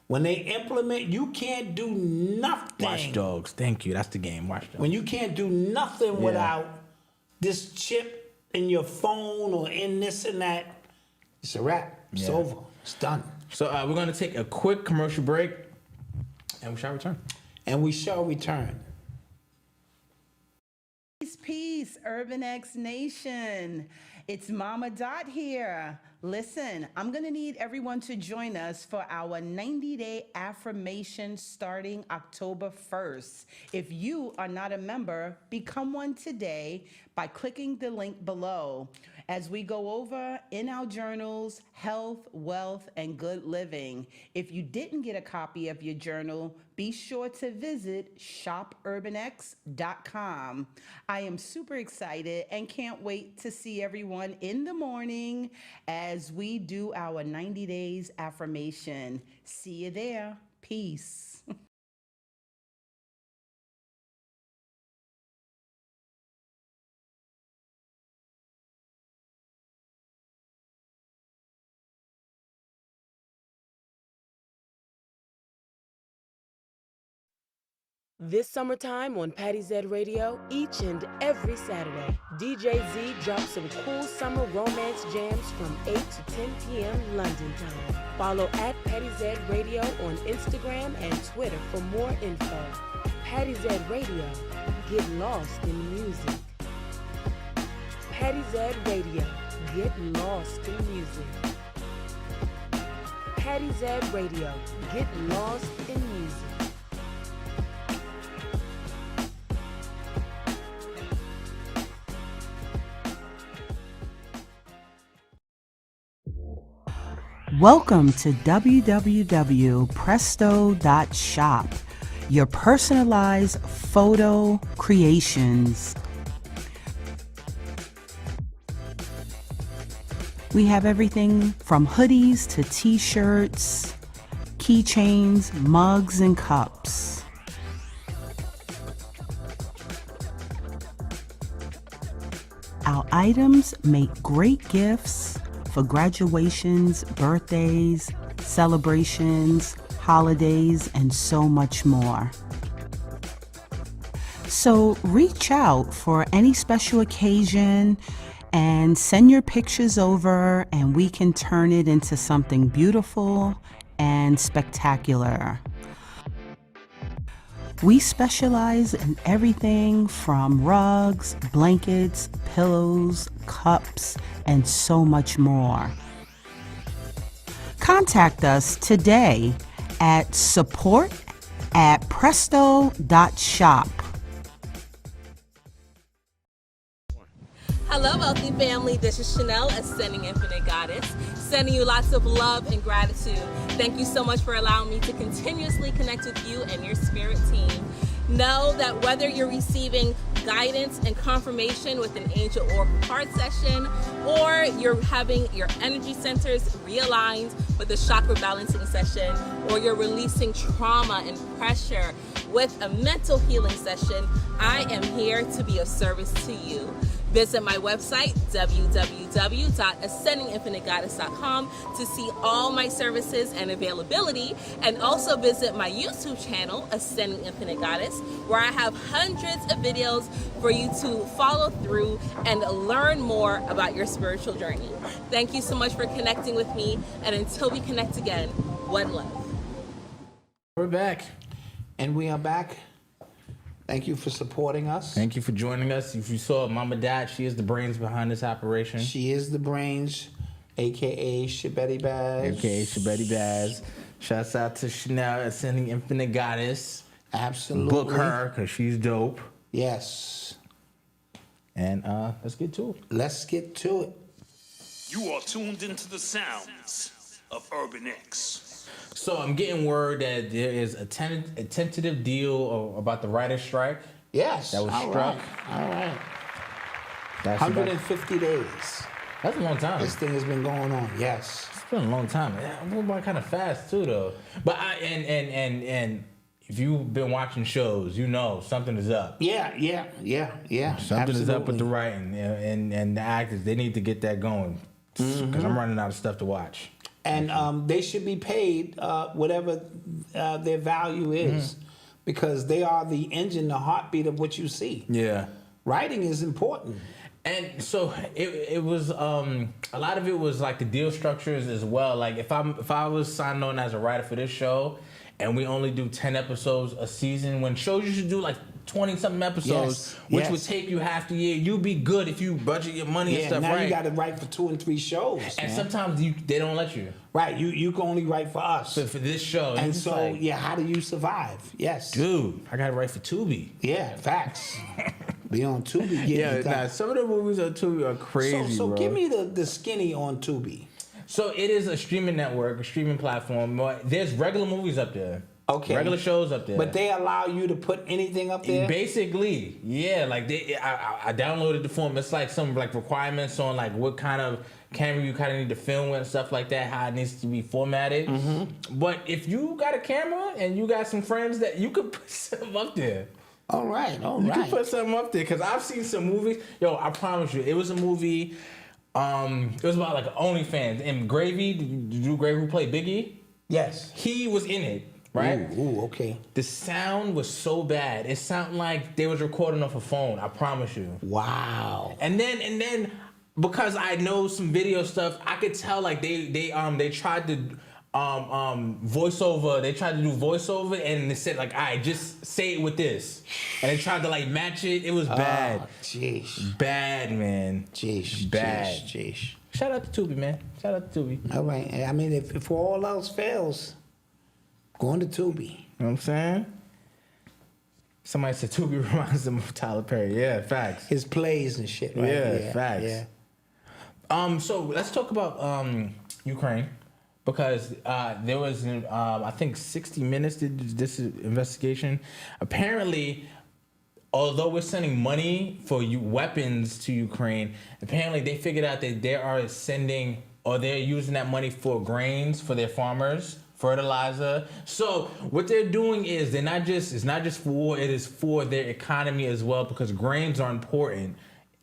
When they implement, you can't do nothing. Watch Dogs. Thank you. That's the game. Watch Dogs. When you can't do nothing without this chip in your phone or in this and that, it's a wrap. It's over. It's done. So we're going to take a quick commercial break. And we shall return. Peace, Urban X Nation. It's Mama Dot here. Listen, I'm going to need everyone to join us for our 90-day affirmation starting October 1st. If you are not a member, become one today by clicking the link below. As we go over in our journals, health, wealth, and good living. If you didn't get a copy of your journal, be sure to visit shopurbanx.com. I am super excited and can't wait to see everyone in the morning as we do our 90 days affirmation. See you there. Peace. This summertime on Patty Z Radio, each and every Saturday, DJ Z drops some cool summer romance jams from 8 to 10 p.m. London time. Follow at Patty Z Radio on Instagram and Twitter for more info. Patty Z Radio, get lost in music. Patty Z Radio, get lost in music. Patty Z Radio, get lost in music. Welcome to www.presto.shop, your personalized photo creations. We have everything from hoodies to t-shirts, keychains, mugs, and cups. Our items make great gifts for graduations, birthdays, celebrations, holidays, and so much more. So reach out for any special occasion and send your pictures over, and we can turn it into something beautiful and spectacular. We specialize in everything from rugs, blankets, pillows, cups, and so much more. Contact us today at support@presto.shop. Hello, Wealthy family. This is Chanel, Ascending Infinite Goddess, sending you lots of love and gratitude. Thank you so much for allowing me to continuously connect with you and your spirit team. Know that whether you're receiving guidance and confirmation with an angel oracle card session, or you're having your energy centers realigned with a chakra balancing session, or you're releasing trauma and pressure with a mental healing session, I am here to be of service to you. Visit my website, www.ascendinginfinitegoddess.com, to see all my services and availability, and also visit my YouTube channel, Ascending Infinite Goddess, where I have hundreds of videos for you to follow through and learn more about your spiritual journey. Thank you so much for connecting with me, and until we connect again, one love. We're back. And we are back. Thank you for supporting us. Thank you for joining us. If you saw Mama Dad, she is the brains behind this operation. She is the brains, a.k.a. Shabetty Baz. A.k.a. Shabetty Baz. Shouts out to Chanel, Ascending Infinite Goddess. Absolutely. Book her, because she's dope. Yes. And let's get to it. Let's get to it. You are tuned into the sounds of Urban X. So I'm getting word that there is a tentative deal about the writer's strike. Yes. That was all struck. Right. All right. That's 150 days. That's a long time. This thing has been going on. Yes. It's been a long time. It went by kind of fast too, though. But and if you've been watching shows, you know something is up. Yeah. Something is up with the writing and the actors. They need to get that going because I'm running out of stuff to watch. And they should be paid whatever their value is, because they are the engine, the heartbeat of what you see. Yeah. Writing is important. And so it was a lot of it was like the deal structures as well. Like if I was signed on as a writer for this show, and we only do 10 episodes a season, when shows you should do like 20-something episodes, which would take you half the year. You'd be good if you budget your money and stuff, now right? you got to write for 2 and 3 shows. And man. sometimes they don't let you. Right, you can only write for us. So for this show. And it's so, like, how do you survive? Yes. Dude, I got to write for Tubi. Yeah, facts. Be on Tubi. Some of the movies on Tubi are crazy, So bro. give me the skinny on Tubi. So it is a streaming network, a streaming platform. There's regular movies up there. Okay. Regular shows up there. But they allow you to put anything up there? Basically, yeah. Like I downloaded the form. It's like some like requirements on like what kind of camera you kind of need to film with and stuff like that, how it needs to be formatted. But if you got a camera and you got some friends, that you could put something up there. All right. You can put something up there, because I've seen some movies. Yo, I promise you, it was a movie. It was about like OnlyFans. And Gravy, Drew Gravy, who played Biggie. Yes. He was in it. Right? Ooh, okay. The sound was so bad. It sounded like they was recording off a phone. I promise you. Wow. And then because I know some video stuff, I could tell like they tried to voiceover. They tried to do voiceover, and they said like, all right, just say it with this, and they tried to like match it. It was bad. Jeez. Bad, man. Jeez. Bad. Jeez. Shout out to Tubi, man. Shout out to Tubi. All right. I mean, if all else fails, going to Tubi. You know what I'm saying? Somebody said Tubi reminds them of Tyler Perry. Yeah, facts. His plays and shit, right? Yeah, facts. Yeah. So let's talk about Ukraine. because there was, I think 60 Minutes did this investigation. Apparently, although we're sending money for weapons to Ukraine, apparently they figured out that they are sending or they're using that money for grains for their farmers, fertilizer. So what they're doing is it's not just for war, it is for their economy as well, because grains are important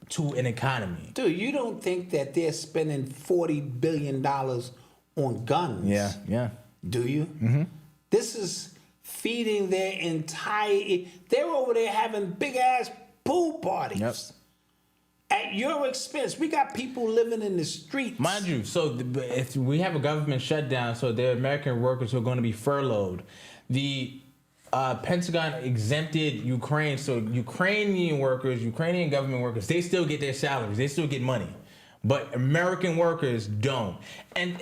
to an economy. Dude, you don't think that they're spending $40 billion on guns? Yeah. Do you? Mm-hmm. This is feeding their entire... They're over there having big-ass pool parties. Yep. At your expense. We got people living in the streets. Mind you, so if we have a government shutdown, so there are American workers who are going to be furloughed. The Pentagon exempted Ukraine, so Ukrainian government workers, they still get their salaries, they still get money. But American workers don't. And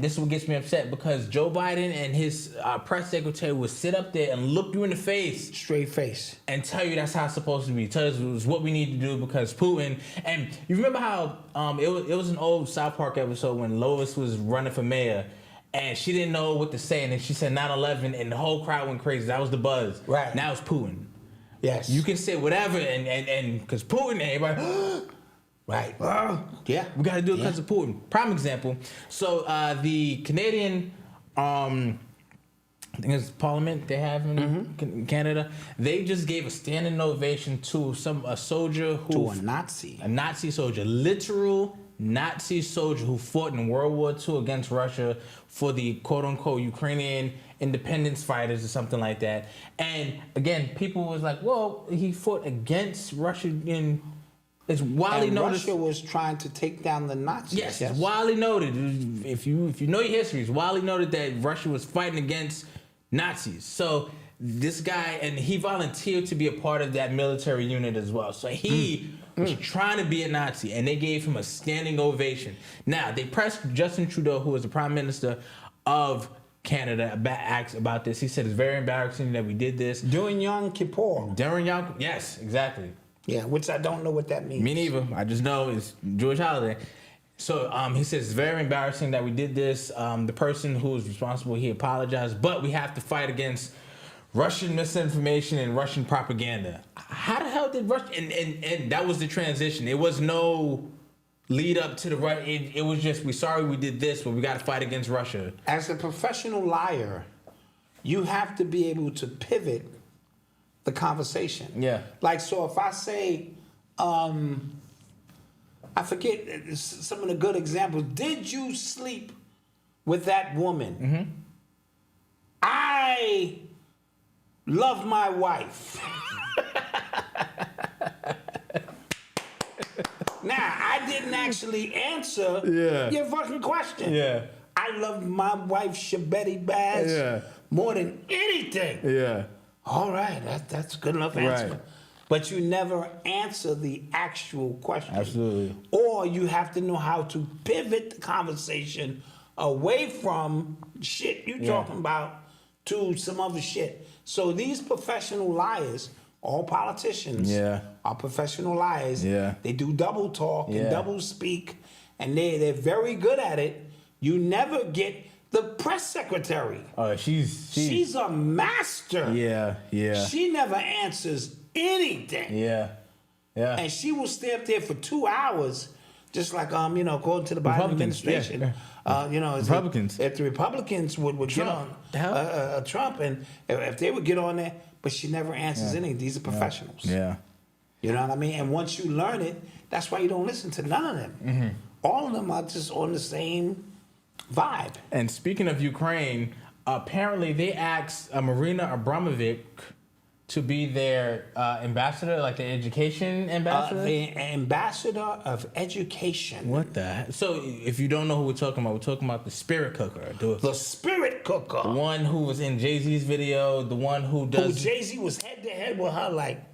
this is what gets me upset, because Joe Biden and his press secretary would sit up there and look you in the face. Straight face. And tell you that's how it's supposed to be. Tell us it's what we need to do because Putin. And you remember how it was an old South Park episode when Lois was running for mayor and she didn't know what to say. And then she said 9/11 and the whole crowd went crazy. That was the buzz. Right. Now it's Putin. Yes. You can say whatever and because Putin, everybody... Right. Yeah. We got to do it because of Putin. Prime example. So the Canadian, I think it's Parliament they have in Canada. They just gave a standing ovation to a soldier who to a Nazi soldier, literal Nazi soldier who fought in World War II against Russia for the quote unquote Ukrainian independence fighters or something like that. And again, people was like, "Well, he fought against Russia in." It's widely noted. Russia was trying to take down the Nazis. Yes, it's widely noted. If you know your history, it's widely noted that Russia was fighting against Nazis. So this guy, and he volunteered to be a part of that military unit as well. So he was trying to be a Nazi, and they gave him a standing ovation. Now, they pressed Justin Trudeau, who was the Prime Minister of Canada, asked about this. He said it's very embarrassing that we did this. During Yom Kippur. Yes, exactly. Yeah, which I don't know what that means. Me neither. I just know it's Jewish holiday. So he says it's very embarrassing that we did this. The person who was responsible, he apologized, but we have to fight against Russian misinformation and Russian propaganda. How the hell did Russia... And that was the transition. It was no lead up to the... It was just, we're sorry we did this, but we got to fight against Russia. As a professional liar, you have to be able to pivot the conversation. Yeah. Like, so if I say, I forget some of the good examples. Did you sleep with that woman? Mm-hmm. I love my wife. Now, I didn't actually answer your fucking question. Yeah. I love my wife, Shabetty Bass, more than anything. Yeah. All right, that's good enough answer. Right. But you never answer the actual question. Absolutely. Or you have to know how to pivot the conversation away from shit you talking about to some other shit. So these professional liars, all politicians are professional liars. Yeah. They do double talk and double speak, and they're very good at it. You never get the press secretary. She's a master. Yeah. She never answers anything. Yeah. And she will stay up there for 2 hours, just like according to the Biden administration. Republicans. If the Republicans would get on Trump, and if they would get on there, but she never answers anything. These are professionals. Yeah. You know what I mean? And once you learn it, that's why you don't listen to none of them. Mm-hmm. All of them are just on the same vibe. And speaking of Ukraine, apparently they asked Marina Abramovic to be their ambassador, like the education ambassador? The ambassador of education. What the heck? So if you don't know who we're talking about the spirit cooker. The spirit cooker. The one who was in Jay-Z's video, the one who does... Who Jay-Z was head to head with her like...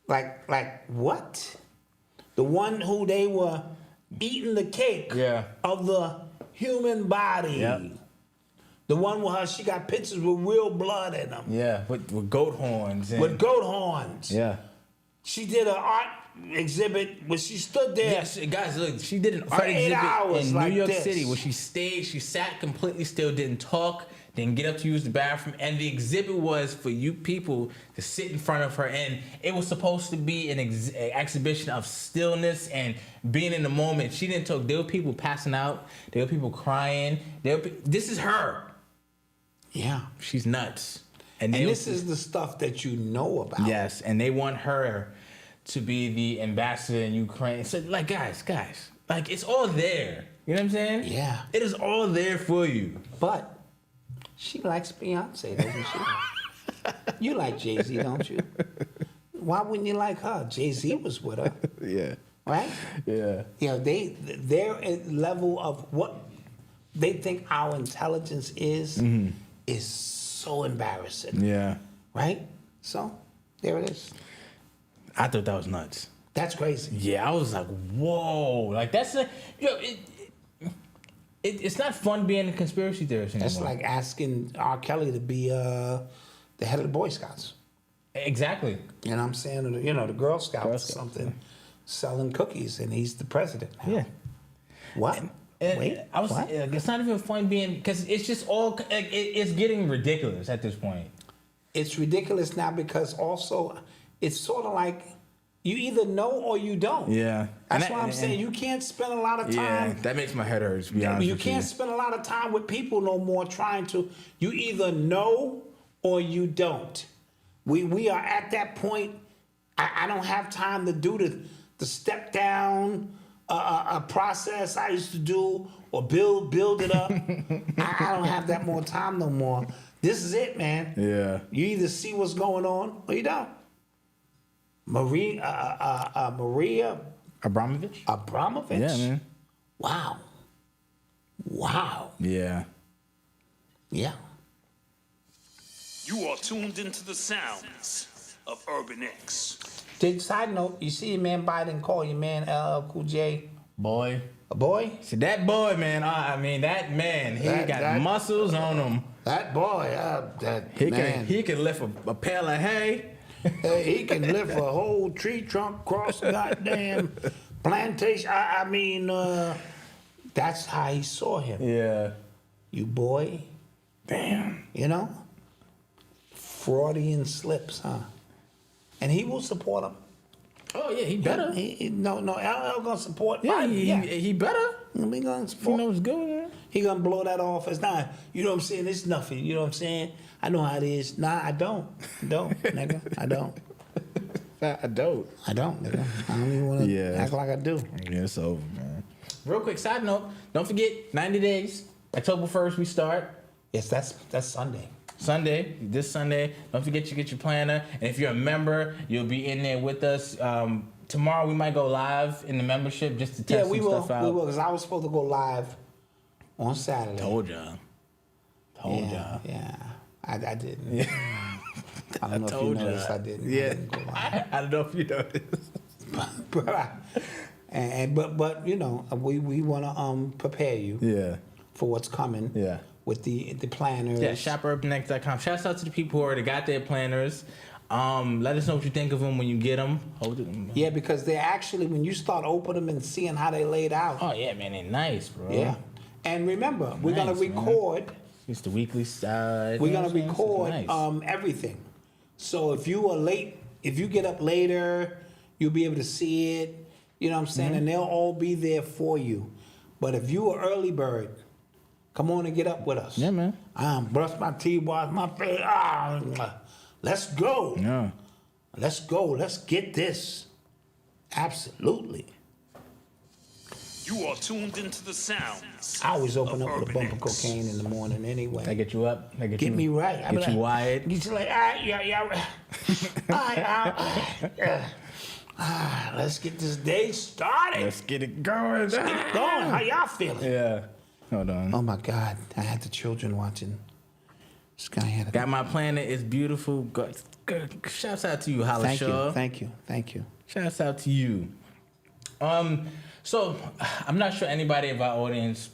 Like what? The one who they were eating the cake of the human body. Yep. The one with her, she got pictures with real blood in them. Yeah, with goat horns. With goat horns. Yeah. She did an art exhibit when she stood there. Yes, guys, look, she did an For art 8 exhibit hours in like New York this. City where she sat completely still, didn't talk, didn't get up to use the bathroom, and the exhibit was for you people to sit in front of her, and it was supposed to be an exhibition of stillness and being in the moment. She didn't talk. There were people passing out. There were people crying. This is her. Yeah. She's nuts. And this is the stuff that you know about. Yes, and they want her to be the ambassador in Ukraine. So, like, guys, like, it's all there. You know what I'm saying? Yeah. It is all there for you. But she likes Beyonce, doesn't she? You like Jay-Z, don't you? Why wouldn't you like her? Jay-Z was with her. Yeah. Right? Yeah. You know, their level of what they think our intelligence is so embarrassing. Yeah. Right? So, there it is. I thought that was nuts. That's crazy. Yeah, I was like, whoa. Like, that's it's not fun being a conspiracy theorist anymore. That's like asking R. Kelly to be the head of the Boy Scouts. Exactly. You know what I'm saying? Or the Girl Scouts Girl or Scouts, something, selling cookies, and he's the president now. Yeah. What? Wait, what? It's not even fun being, because it's just all, it's getting ridiculous at this point. It's ridiculous now because also it's sort of like you either know or you don't. Yeah. That's why I'm saying you can't spend a lot of time. Yeah, that makes my head hurt, to be honest You with can't spend a lot of time with people no more trying to. You either know or you don't. We are at that point. I don't have time to do the step down a process I used to do or build it up. I don't have that more time no more. This is it, man. Yeah. You either see what's going on or you don't. Maria Abramovich? Abramovich? Yeah, man. Wow. Yeah. Yeah. You are tuned into the sounds of Urban X. Side note, you see your man Biden call your man LL Cool J Boy. a boy? See, that boy, man, that man, he got muscles on him. That boy, He can lift a pail of hay. Hey, he can lift a whole tree trunk across the goddamn plantation. That's how he saw him. Yeah. You boy. Damn. Freudian slips, huh? And he will support him. Oh, yeah, he better. No, LL gonna support Yeah, Biden. he better. He gonna He support. knows good, man. He gonna blow that off as not. You know what I'm saying? It's nothing. You know what I'm saying? I know how it is. Nah, I don't, nigga. I don't. I don't. Nigga. I don't even want to act like I do. Yeah, it's over, man. Real quick side note, don't forget, 90 days. October 1st, we start. Yes, that's Sunday. This Sunday. Don't forget you get your planner. And if you're a member, you'll be in there with us. Tomorrow we might go live in the membership just to test some stuff out. We will, because I was supposed to go live on Saturday. Told y'all. Yeah. I didn't. Yeah. I don't know if you noticed I didn't. Yeah. I didn't go live. I don't know if you noticed. but we want to prepare you Yeah. for what's coming. Yeah. With the planners. Yeah, shopurbanx.com. Shouts out to the people who already got their planners. Let us know what you think of them when you get them. Hold it. Yeah, because they're actually, when you start opening them and seeing how they laid out. Oh, yeah, man. They're nice, bro. Yeah. And remember, we're going to record. Man. It's the weekly side. We're going to record everything. So if you are late, if you get up later, you'll be able to see it. You know what I'm saying? And they'll all be there for you. But if you are early bird, come on and get up with us. Yeah, man. Brush my teeth, wash my face. Let's go. Yeah. Let's go. Let's get this. Absolutely. You are tuned into the sounds. I always open up with a bump of Urban X. cocaine in the morning anyway. That get you up? That Get me right. I be Get you wired? Get you like, all right, yeah. Let's get this day started. Let's get it going. Let's get it going. How y'all feeling? Yeah. Hold on. Oh my God. I had the children watching. This guy had a... Got my planet. It's beautiful. Shouts out to you, Holly Shaw. Thank you. Shouts out to you. So I'm not sure anybody of our audience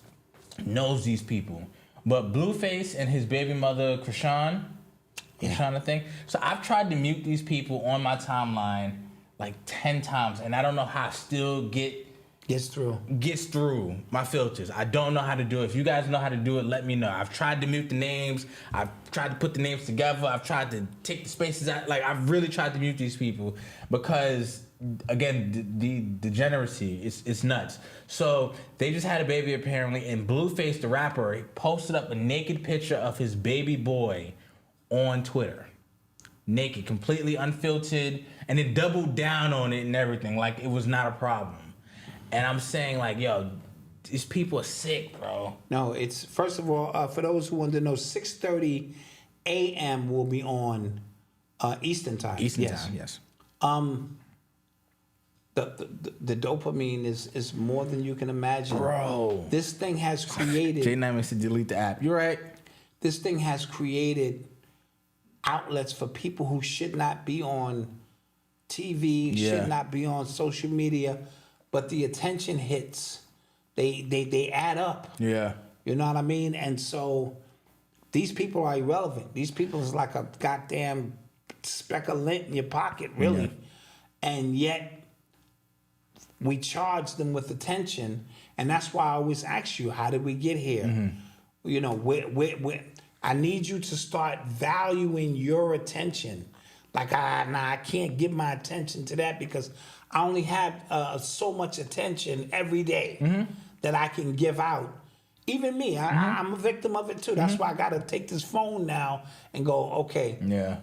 knows these people, but Blueface and his baby mother Krishan, I think. So I've tried to mute these people on my timeline like 10 times, and I don't know how I still gets through my filters. I don't know how to do it. If you guys know how to do it, let me know. I've tried to mute the names. I've tried to put the names together. I've tried to take the spaces out. Like, I've really tried to mute these people because, again, the degeneracy, it's nuts. So they just had a baby apparently, and Blueface, the rapper, posted up a naked picture of his baby boy on Twitter. Naked, completely unfiltered, and it doubled down on it and everything. Like, it was not a problem. And I'm saying, like, yo, these people are sick, bro. No, it's, first of all, for those who want to know, 6:30 a.m. will be on Eastern time. Eastern time, yes. The dopamine is more than you can imagine. Bro. This thing has created... J9 needs to delete the app. You're right. This thing has created outlets for people who should not be on TV, should not be on social media, but the attention hits, they add up. Yeah. You know what I mean? And so these people are irrelevant. These people is like a goddamn speck of lint in your pocket, really. Yeah. And yet we charge them with attention. And that's why I always ask you, how did we get here? Mm-hmm. You know, I need you to start valuing your attention. Like, I can't give my attention to that because I only have so much attention every day that I can give out. Even me, I'm a victim of it too. That's why I got to take this phone now and go, okay. Yeah.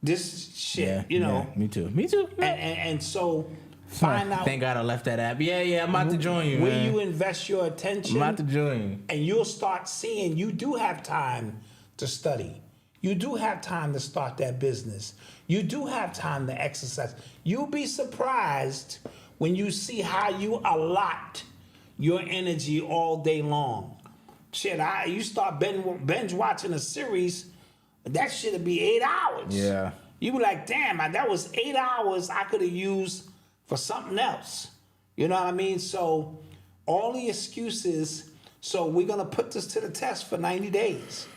This shit, you know. Yeah, me too. And so find out. Thank God I left that app. Yeah, I'm about to join you, where man. you invest your attention. I'm about to join you. And you'll start seeing you do have time to study. You do have time to start that business. You do have time to exercise. You'll be surprised when you see how you allot your energy all day long. Shit, you start binge watching a series, that shit'll be 8 hours. Yeah. You be like, damn, that was 8 hours I could have used for something else. You know what I mean? So all the excuses, so we're going to put this to the test for 90 days.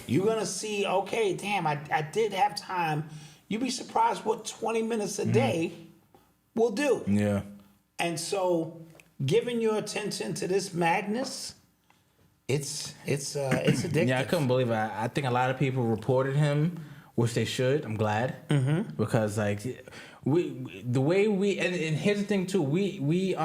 You're going to see, okay, damn, I did have time. You'd be surprised what 20 minutes a day will do. Yeah. And so giving your attention to this madness, it's addictive. Yeah, I couldn't believe it. I think a lot of people reported him, which they should. I'm glad. Because, like, the way we, and here's the thing too, we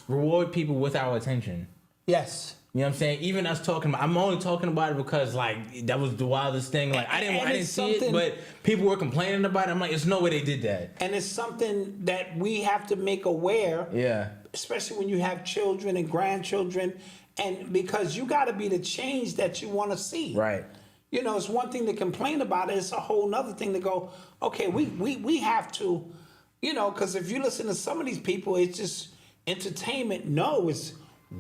reward people with our attention. Yes. You know what I'm saying? Even us talking about, I'm only talking about it because, like, that was the wildest thing. Like, I didn't see it, but people were complaining about it. I'm like, there's no way they did that. And it's something that we have to make aware. Yeah. Especially when you have children and grandchildren, and because you got to be the change that you want to see. Right. You know, it's one thing to complain about it. It's a whole nother thing to go, okay, we have to, you know, because if you listen to some of these people, it's just entertainment. No, it's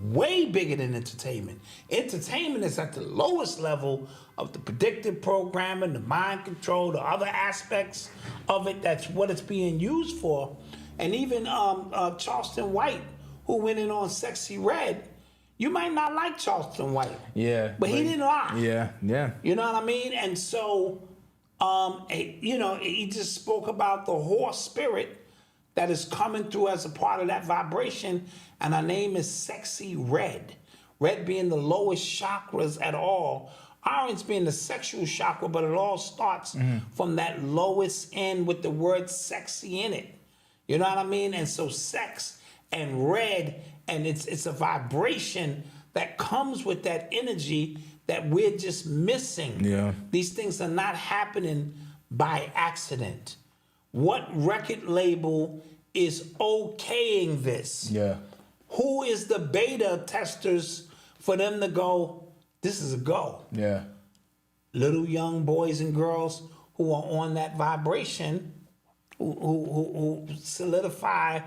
way bigger than entertainment. Entertainment is at the lowest level of the predictive programming, the mind control, the other aspects of it. That's what it's being used for. And even Charleston White, who went in on Sexy Red, you might not like Charleston White. Yeah. But he didn't lie. Yeah. You know what I mean? And so, you know, he just spoke about the horse spirit that is coming through as a part of that vibration, and her name is Sexy Red. Red being the lowest chakras at all. Orange being the sexual chakra, but it all starts from that lowest end with the word sexy in it. You know what I mean? And so sex and red, and it's a vibration that comes with that energy that we're just missing. Yeah. These things are not happening by accident. What record label is okaying this? Yeah. Who is the beta testers for them to go, this is a go? Yeah. Little young boys and girls who are on that vibration, who solidify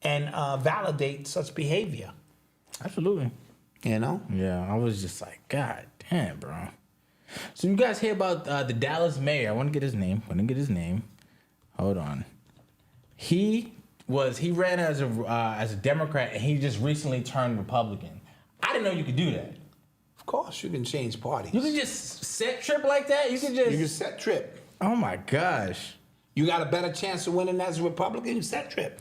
and validate such behavior. Absolutely. You know? Yeah, I was just like, God damn, bro. So you guys hear about the Dallas mayor? I want to get his name. Hold on. He ran as a Democrat, and he just recently turned Republican. I didn't know you could do that. Of course, you can change parties. You can just set trip like that? You can set trip. Oh my gosh. You got a better chance of winning as a Republican? Set trip.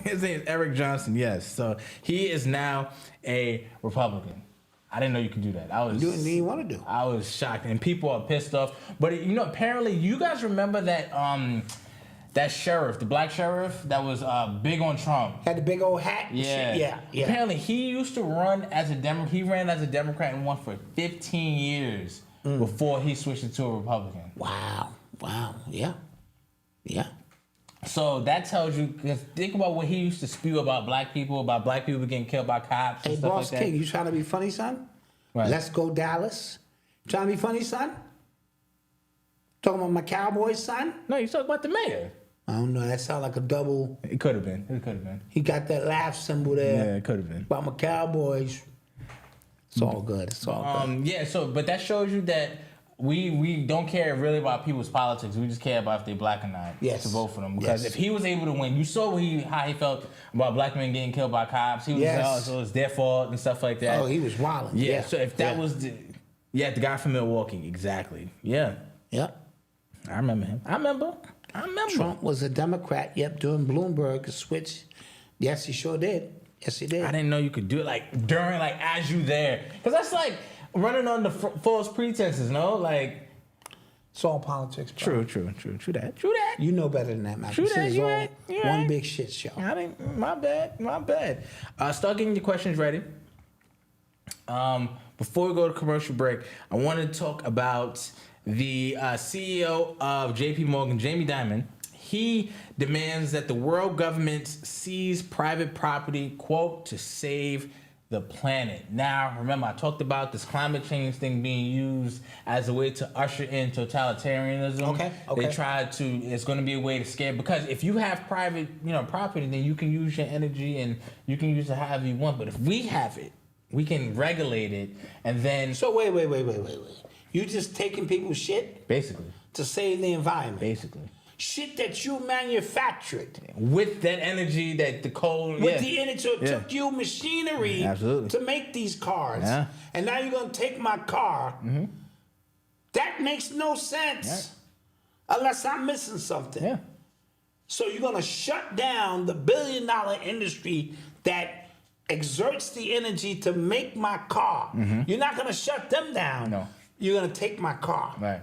His name is Eric Johnson, yes. So he is now a Republican. I didn't know you could do that. You didn't want to do. I was shocked, and people are pissed off. But you know, apparently, you guys remember that that sheriff, the black sheriff, that was big on Trump. Had the big old hat. And Yeah. shit? Yeah. Apparently, he used to run as a Democrat. He ran as a Democrat and won for 15 years before he switched into a Republican. Wow. Yeah. So that tells you, because think about what he used to spew about black people getting killed by cops and Hey, stuff Boss like that. King, you trying to be funny, son? Right. Let's go Dallas. Trying to be funny, son? Talking about my Cowboys, son? No, you talking about the mayor. I don't know. That sound like a double. It could have been. He got that laugh symbol there. Yeah, it could have been. About my Cowboys. It's all good. It's all good. Yeah, but that shows you that we don't care really about people's politics. We just care about if they're black or not. Yes. To vote for them. Because Yes. if he was able to win, you saw how he felt about black men getting killed by cops. He was Yes. like, oh, so it's their fault and stuff like that. Oh, he was wilding. Yeah. So if that was the guy from Milwaukee, exactly. Yeah. Yep. I remember him. I remember. Trump was a Democrat, during Bloomberg switch. Yes, he sure did. Yes, he did. I didn't know you could do it during as you there. Because that's like running on the false pretenses, no? Like, it's all politics, bro. True that. You know better than that, man. True This that, is you all right, you one right. big shit show. My bad. Start getting your questions ready. Before we go to commercial break, I want to talk about the CEO of JP Morgan, Jamie Dimon. He demands that the world government seize private property, quote, to save the planet. Now, remember, I talked about this climate change thing being used as a way to usher in totalitarianism. Okay. They tried to, it's going to be a way to scare, because if you have private, property, then you can use your energy and you can use it however you want. But if we have it, we can regulate it, and then... So wait. You just taking people's shit? Basically. To save the environment? Basically. Shit that you manufactured. With that energy that the coal... With the energy, it took you machinery Absolutely. to make these cars. Yeah. And now you're going to take my car. Mm-hmm. That makes no sense. Unless I'm missing something. Yeah. So you're going to shut down the billion-dollar industry that exerts the energy to make my car. Mm-hmm. You're not going to shut them down. No. You're going to take my car. Right.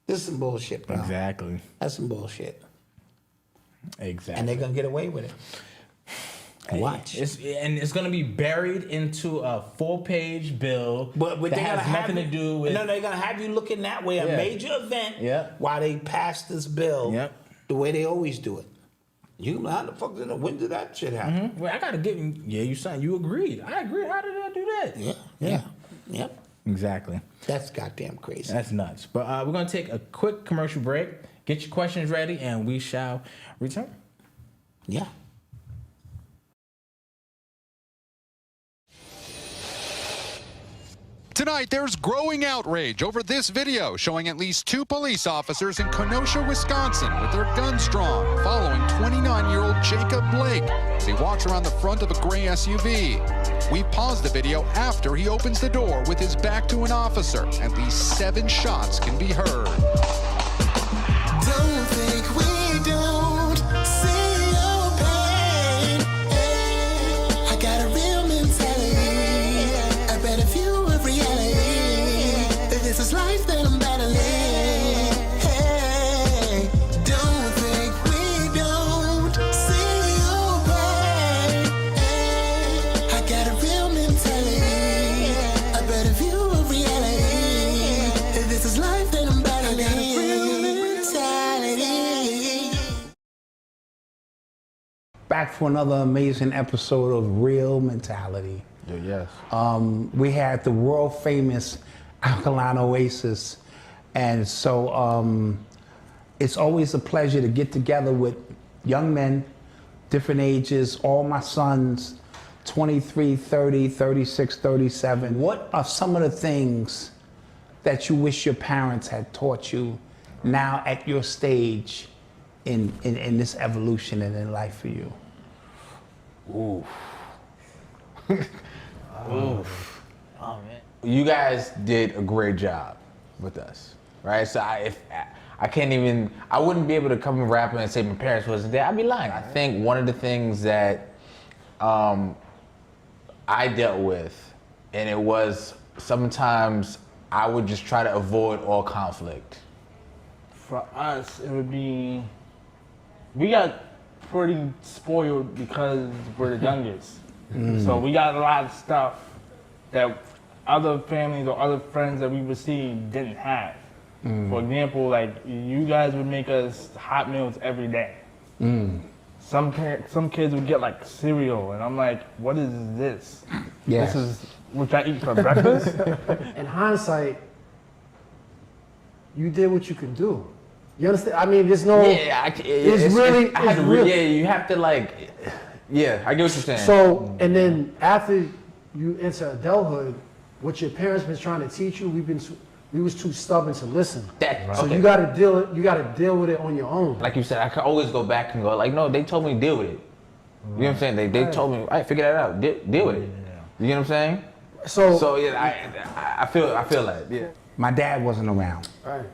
This is some bullshit, bro. Exactly. That's some bullshit. Exactly. And they're going to get away with it. Watch. It's going to be buried into a 4-page bill But that they're has gonna nothing have to do with... No, they're going to have you looking that way, a Yeah. major event, Yeah. while they pass this bill Yep. the way they always do it. How the fuck when did that shit happen? Well, I got to get... Yeah, you agreed. I agree. How did I do that? Yeah. Yep. Exactly. That's goddamn crazy. That's nuts. But we're going to take a quick commercial break. Get your questions ready, and we shall return. Yeah. Tonight, there's growing outrage over this video showing at least 2 police officers in Kenosha, Wisconsin with their guns drawn following 29-year-old Jacob Blake as he walks around the front of a gray SUV. We paused the video after he opens the door with his back to an officer. At least 7 shots can be heard. Don't think we don't see your pain. I got a real mentality, a better view of reality. This is life that I'm battling. Hey, don't think we don't see your pain. I got a real mentality, a better view of reality. This is life that I'm battling. I got a real mentality. Back for another amazing episode of Real Mentality. Yes. We had the world famous Alkaline Oasis. And so it's always a pleasure to get together with young men, different ages, all my sons, 23, 30, 36, 37. What are some of the things that you wish your parents had taught you now at your stage in this evolution and in life for you? Oof. Oof. Oh man. You guys did a great job with us, right? So I wouldn't be able to come and rap and say my parents wasn't there. I'd be lying. I think one of the things that I dealt with, and it was sometimes I would just try to avoid all conflict. For us, it would be, we got pretty spoiled because we're the youngest. So we got a lot of stuff that other families or other friends that we would see didn't have. For example, like you guys would make us hot meals every day. Some kids would get like cereal, and I'm like, what is this? Yes. This is what I eat for breakfast? In hindsight, you did what you could do. You understand? I mean, there's no. Yeah, you have to like. Yeah, I get what you're saying. So, and then after you enter adulthood, what your parents been trying to teach you, we was too stubborn to listen. So you gotta deal with it on your own. Like you said, I could always go back and go like, no, they told me to deal with it. You know what I'm saying? They told me, all right, figure that out, deal with it. You know what I'm saying? So yeah, I feel that. Yeah. My dad wasn't around. Right.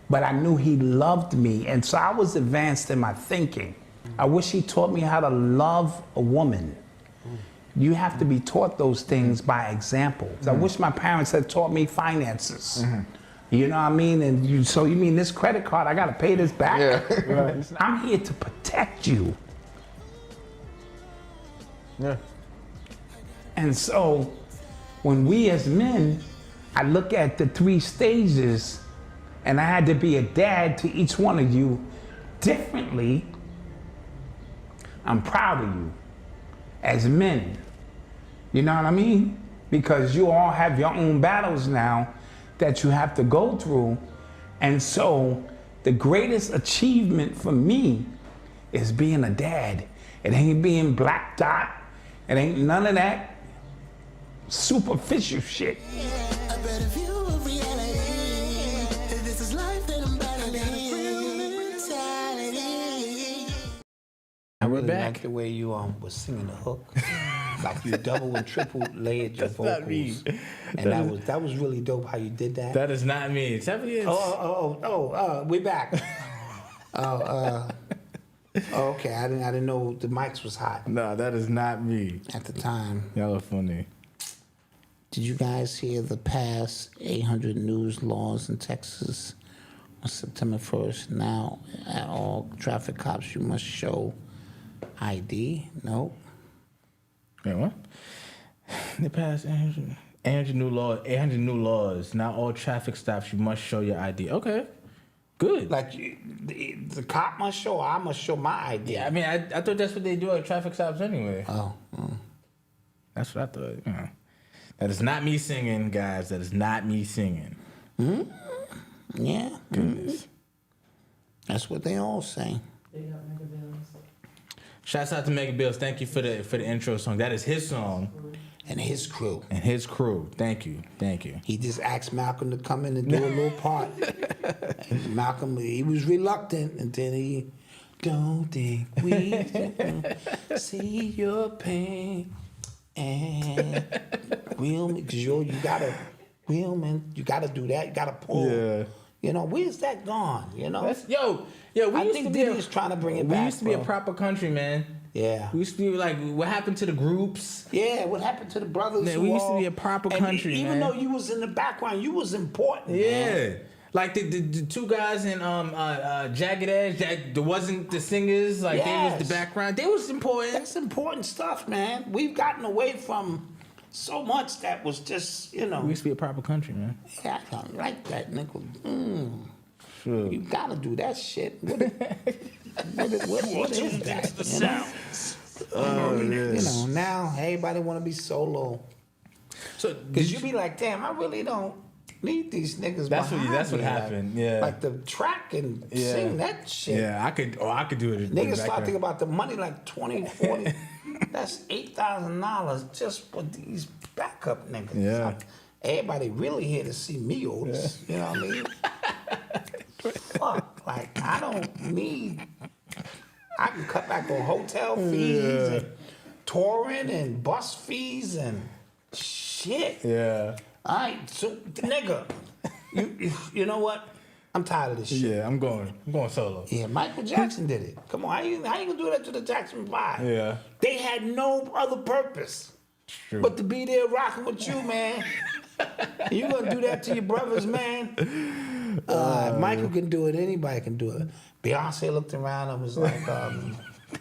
But I knew he loved me, and so I was advanced in my thinking. I wish he taught me how to love a woman. You have to be taught those things by example. I wish my parents had taught me finances. You know what I mean? And you mean this credit card, I gotta pay this back? Yeah. Right. I'm here to protect you. Yeah. And so, when we as men, I look at the 3 stages, and I had to be a dad to each one of you differently. I'm proud of you as men. You know what I mean? Because you all have your own battles now that you have to go through. And so the greatest achievement for me is being a dad. It ain't being Black Dot. It ain't none of that superficial shit. A better view of reality. This is life that I'm battling. Real mentality. I really like the way you was singing the hook. Like you double and triple layered your vocals. Not me. And that was really dope how you did that. That is not me. We're back. Okay, I didn't know the mics was hot. No, that is not me. At the time. Y'all are funny. Did you guys hear the past 800 news laws in Texas on September 1st? Now, at all traffic cops, you must show ID? Nope. Wait, what? They passed 800 new laws. Now all traffic stops, you must show your ID. Okay, good. Like the cop must show, or I must show my ID. Yeah, I mean, I thought that's what they do at traffic stops anyway. Oh. That's what I thought. You know. That is not me singing, guys. That is not me singing. Yeah. Goodness. That's what they all say. Shouts out to Mega Bills. Thank you for the intro song. That is his song. And his crew. Thank you. He just asked Malcolm to come in and do a little part. And Malcolm, he was reluctant, and then he, don't think we see your pain and because you gotta you gotta do that. You gotta pull. Yeah. You know, where's that gone? You know. I think Diddy's trying to bring it back. We used to be a proper country, man. Yeah. We used to be like, what happened to the groups? Yeah, what happened to the brothers? Man, we used to be a proper country, man. Even though you was in the background, you was important. Yeah. Man. Like the 2 guys in Jagged Edge, there wasn't the singers, like they was the background. They was important. That's important stuff, man. We've gotten away from so much that was just, you know. We used to be a proper country, man. Yeah, I don't like that, nigga. Sure. You gotta do that shit. What is that? The sounds. You know, now everybody wanna be solo. So, cause you be like, damn, I really don't need these niggas. That's what me. happened. Like, Yeah. like the track and sing that shit. Yeah, I could do it. Niggas start thinking about the money like 20, 40. That's $8,000 just for these backup niggas. Yeah. Like, everybody really here to see me, Otis. You know what I mean? Fuck, like I don't need. I can cut back on hotel fees and touring and bus fees and shit. Yeah. All right, so nigga, you know what? I'm tired of this shit. Yeah, I'm going solo. Yeah, Michael Jackson did it. Come on, how you gonna do that to the Jackson 5? Yeah. They had no other purpose but to be there rocking with you, man. You gonna do that to your brothers, man? Michael can do it. Anybody can do it. Beyonce looked around and was like,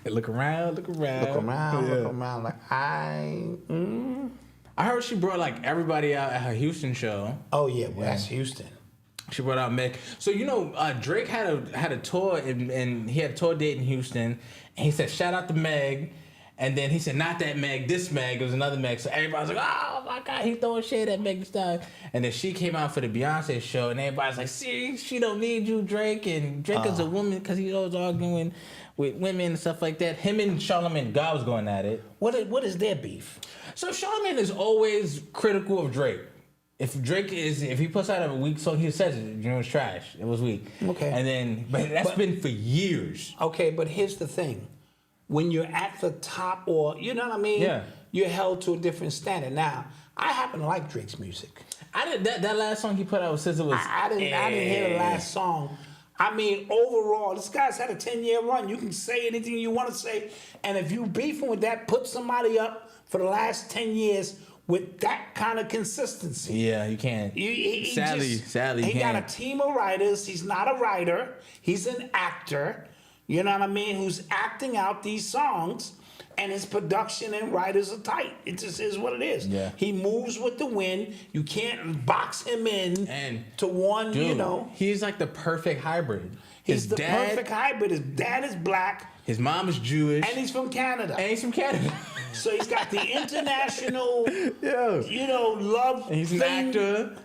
look around. look around. Like I heard she brought like everybody out at her Houston show. Oh yeah, well, that's Houston. She brought out Meg. So Drake had a tour and he had a tour date in Houston, and he said shout out to Meg, and then he said not that Meg, this Meg. It was another Meg. So everybody's like, oh my God, he's throwing shade at Meg Thee Stallion. And then she came out for the Beyonce show, and everybody's like, see, she don't need you, Drake, and Drake is a woman because he's always arguing with women and stuff like that. Him and Charlamagne God was going at it. What is their beef? So Charlamagne is always critical of Drake. If he puts out a weak song, he says it, it's trash. It was weak. Okay. And then, but that's been for years. Okay, but here's the thing. When you're at the top, or, you know what I mean? Yeah. You're held to a different standard. Now, I happen to like Drake's music. I did that last song he put out with SZA was. I didn't hear the last song. I mean, overall, this guy's had a 10-year run. You can say anything you want to say, and if you beefing with that, put somebody up for the last 10 years with that kind of consistency. Yeah, you can't. Sadly, he got a team of writers. He's not a writer. He's an actor. You know what I mean? Who's acting out these songs, and his production and writers are tight. It just is what it is. Yeah. He moves with the wind. You can't box him in to one, dude, you know. He's like the perfect hybrid. He's the perfect hybrid. His dad is black. His mom is Jewish. And he's from Canada. So he's got the international, love. And he's an actor.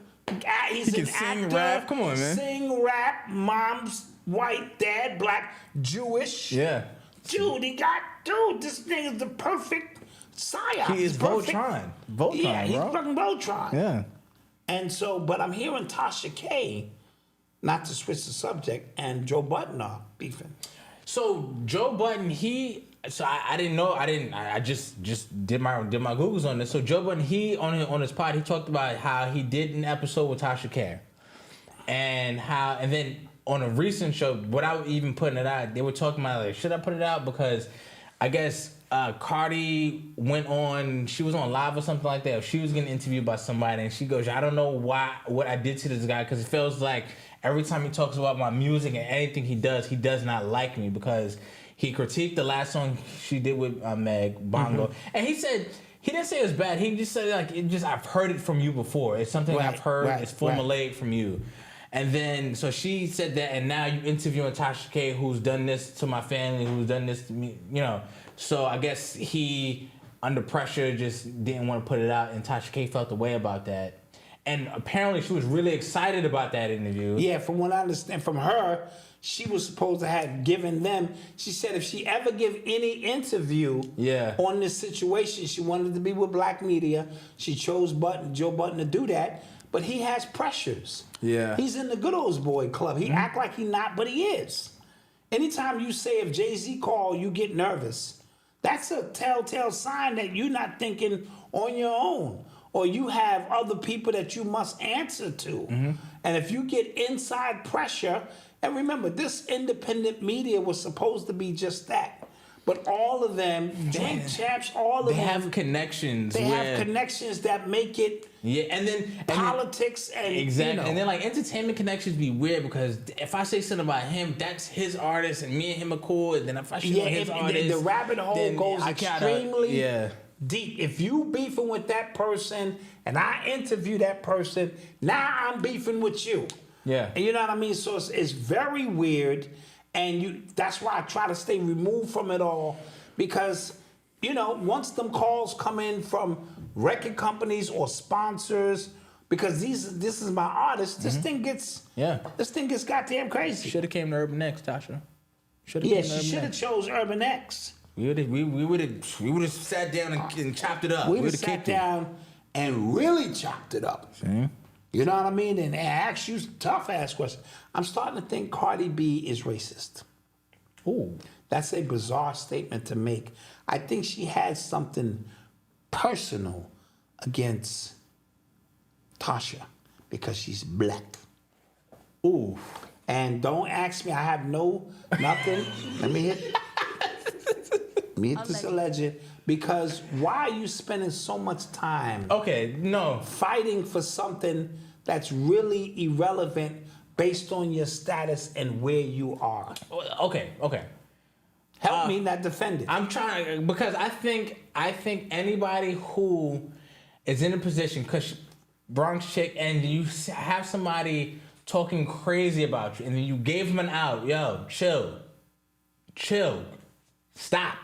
He's he an can sing, actor. rap. Come on, man. Sing, rap. Mom's white, dad black, Jewish. Yeah. Dude, this thing is the perfect psyop. He is Voltron. Yeah, he's bro. fucking Voltron. Yeah. And so, but I'm hearing Tasha K, not to switch the subject, and Joe Budden are beefing. So Joe Budden, I didn't know. I just did my Googles on this. So Joe Budden, he on his pod, he talked about how he did an episode with Tasha K, and then on a recent show, without even putting it out, they were talking about like, should I put it out? Because I guess Cardi went on, she was on live or something like that. Or she was getting interviewed by somebody, and she goes, I don't know what I did to this guy, because it feels like every time he talks about my music and anything he does not like me, because he critiqued the last song she did with Meg, Bongo. Mm-hmm. And he didn't say it was bad. He just said I've heard it from you before. It's something I've heard. It's formulaic from you. And then, so she said that, and now you interviewing Tasha K, who's done this to my family, who's done this to me, So I guess he, under pressure, just didn't want to put it out, and Tasha K felt the way about that. And apparently she was really excited about that interview. Yeah, from what I understand from her, she was supposed to have given them, she said if she ever give any interview on this situation, she wanted to be with black media. She chose Joe Budden to do that. But he has pressures. Yeah. He's in the good old boy club. He act like he not, but he is. Anytime you say if Jay-Z call, you get nervous, that's a telltale sign that you're not thinking on your own, or you have other people that you must answer to. Mm-hmm. And if you get inside pressure, and remember, this independent media was supposed to be just that. But all of them, Drink Champs, all of them. They have connections. They have connections that make it politics and exactly. And then like entertainment connections be weird, because if I say something about him, that's his artist, and me and him are cool. And then if I show his artist, the rabbit hole goes extremely deep. If you beefing with that person and I interview that person, now I'm beefing with you. Yeah. And you know what I mean? So it's very weird. And that's why I try to stay removed from it all, because, once them calls come in from record companies or sponsors, because this is my artist, this thing gets goddamn crazy. Should have came to Urban X, Tasha. She should have chose Urban X. We would have sat down and chopped it up. We would have sat down and really chopped it up. See? You know what I mean? And ask you tough ass questions. I'm starting to think Cardi B is racist. Ooh. That's a bizarre statement to make. I think she has something personal against Tasha because she's black. Ooh. And don't ask me. I have nothing. Let me hit this alleged. Because why are you spending so much time? Fighting for something that's really irrelevant based on your status and where you are. Okay. Help me not defend it. I'm trying because I think anybody who is in a position, because Bronx chick, and you have somebody talking crazy about you, and then you gave them an out. Yo, chill, stop.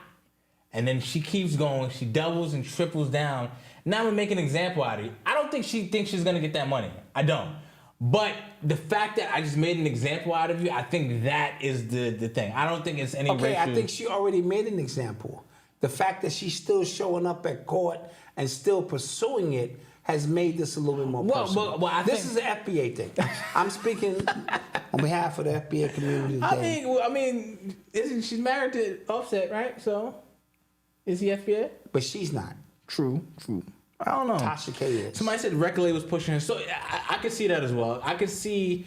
And then she keeps going. She doubles and triples down. Now I'm gonna make an example out of you. I don't think she thinks she's gonna get that money. I don't. But the fact that I just made an example out of you, I think that is the thing. I don't think it's any racial. I think she already made an example. The fact that she's still showing up at court and still pursuing it has made this a little bit more personal. This is an FBA thing. I'm speaking on behalf of the FBA community today. I mean, she's married to Offset, right? So, is he FBA? But she's not. True. I don't know. Tasha K is. Somebody said Record Label was pushing her. So I could see that as well. I could see,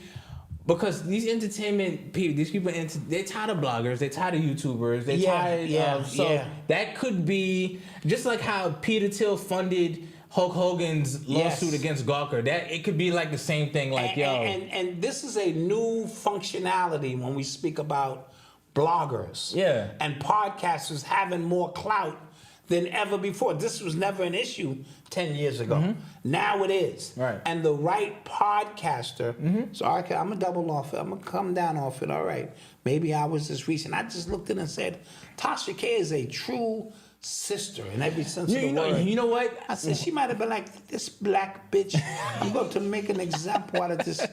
because these entertainment people, they're tired of bloggers, they're tired of YouTubers, they're tired of, that could be, just like how Peter Thiel funded Hulk Hogan's lawsuit against Gawker. That it could be like the same thing, like and this is a new functionality when we speak about bloggers and podcasters having more clout than ever before. This was never an issue 10 years ago. Mm-hmm. Now it is. Right. And the right podcaster, so I'm going to double off it. I'm going to come down off it. All right. Maybe I was just recent. I just looked in and said, Tasha K is a true sister in every sense of the word. You know what? I said, she might have been like, this black bitch, I'm going to make an example out of this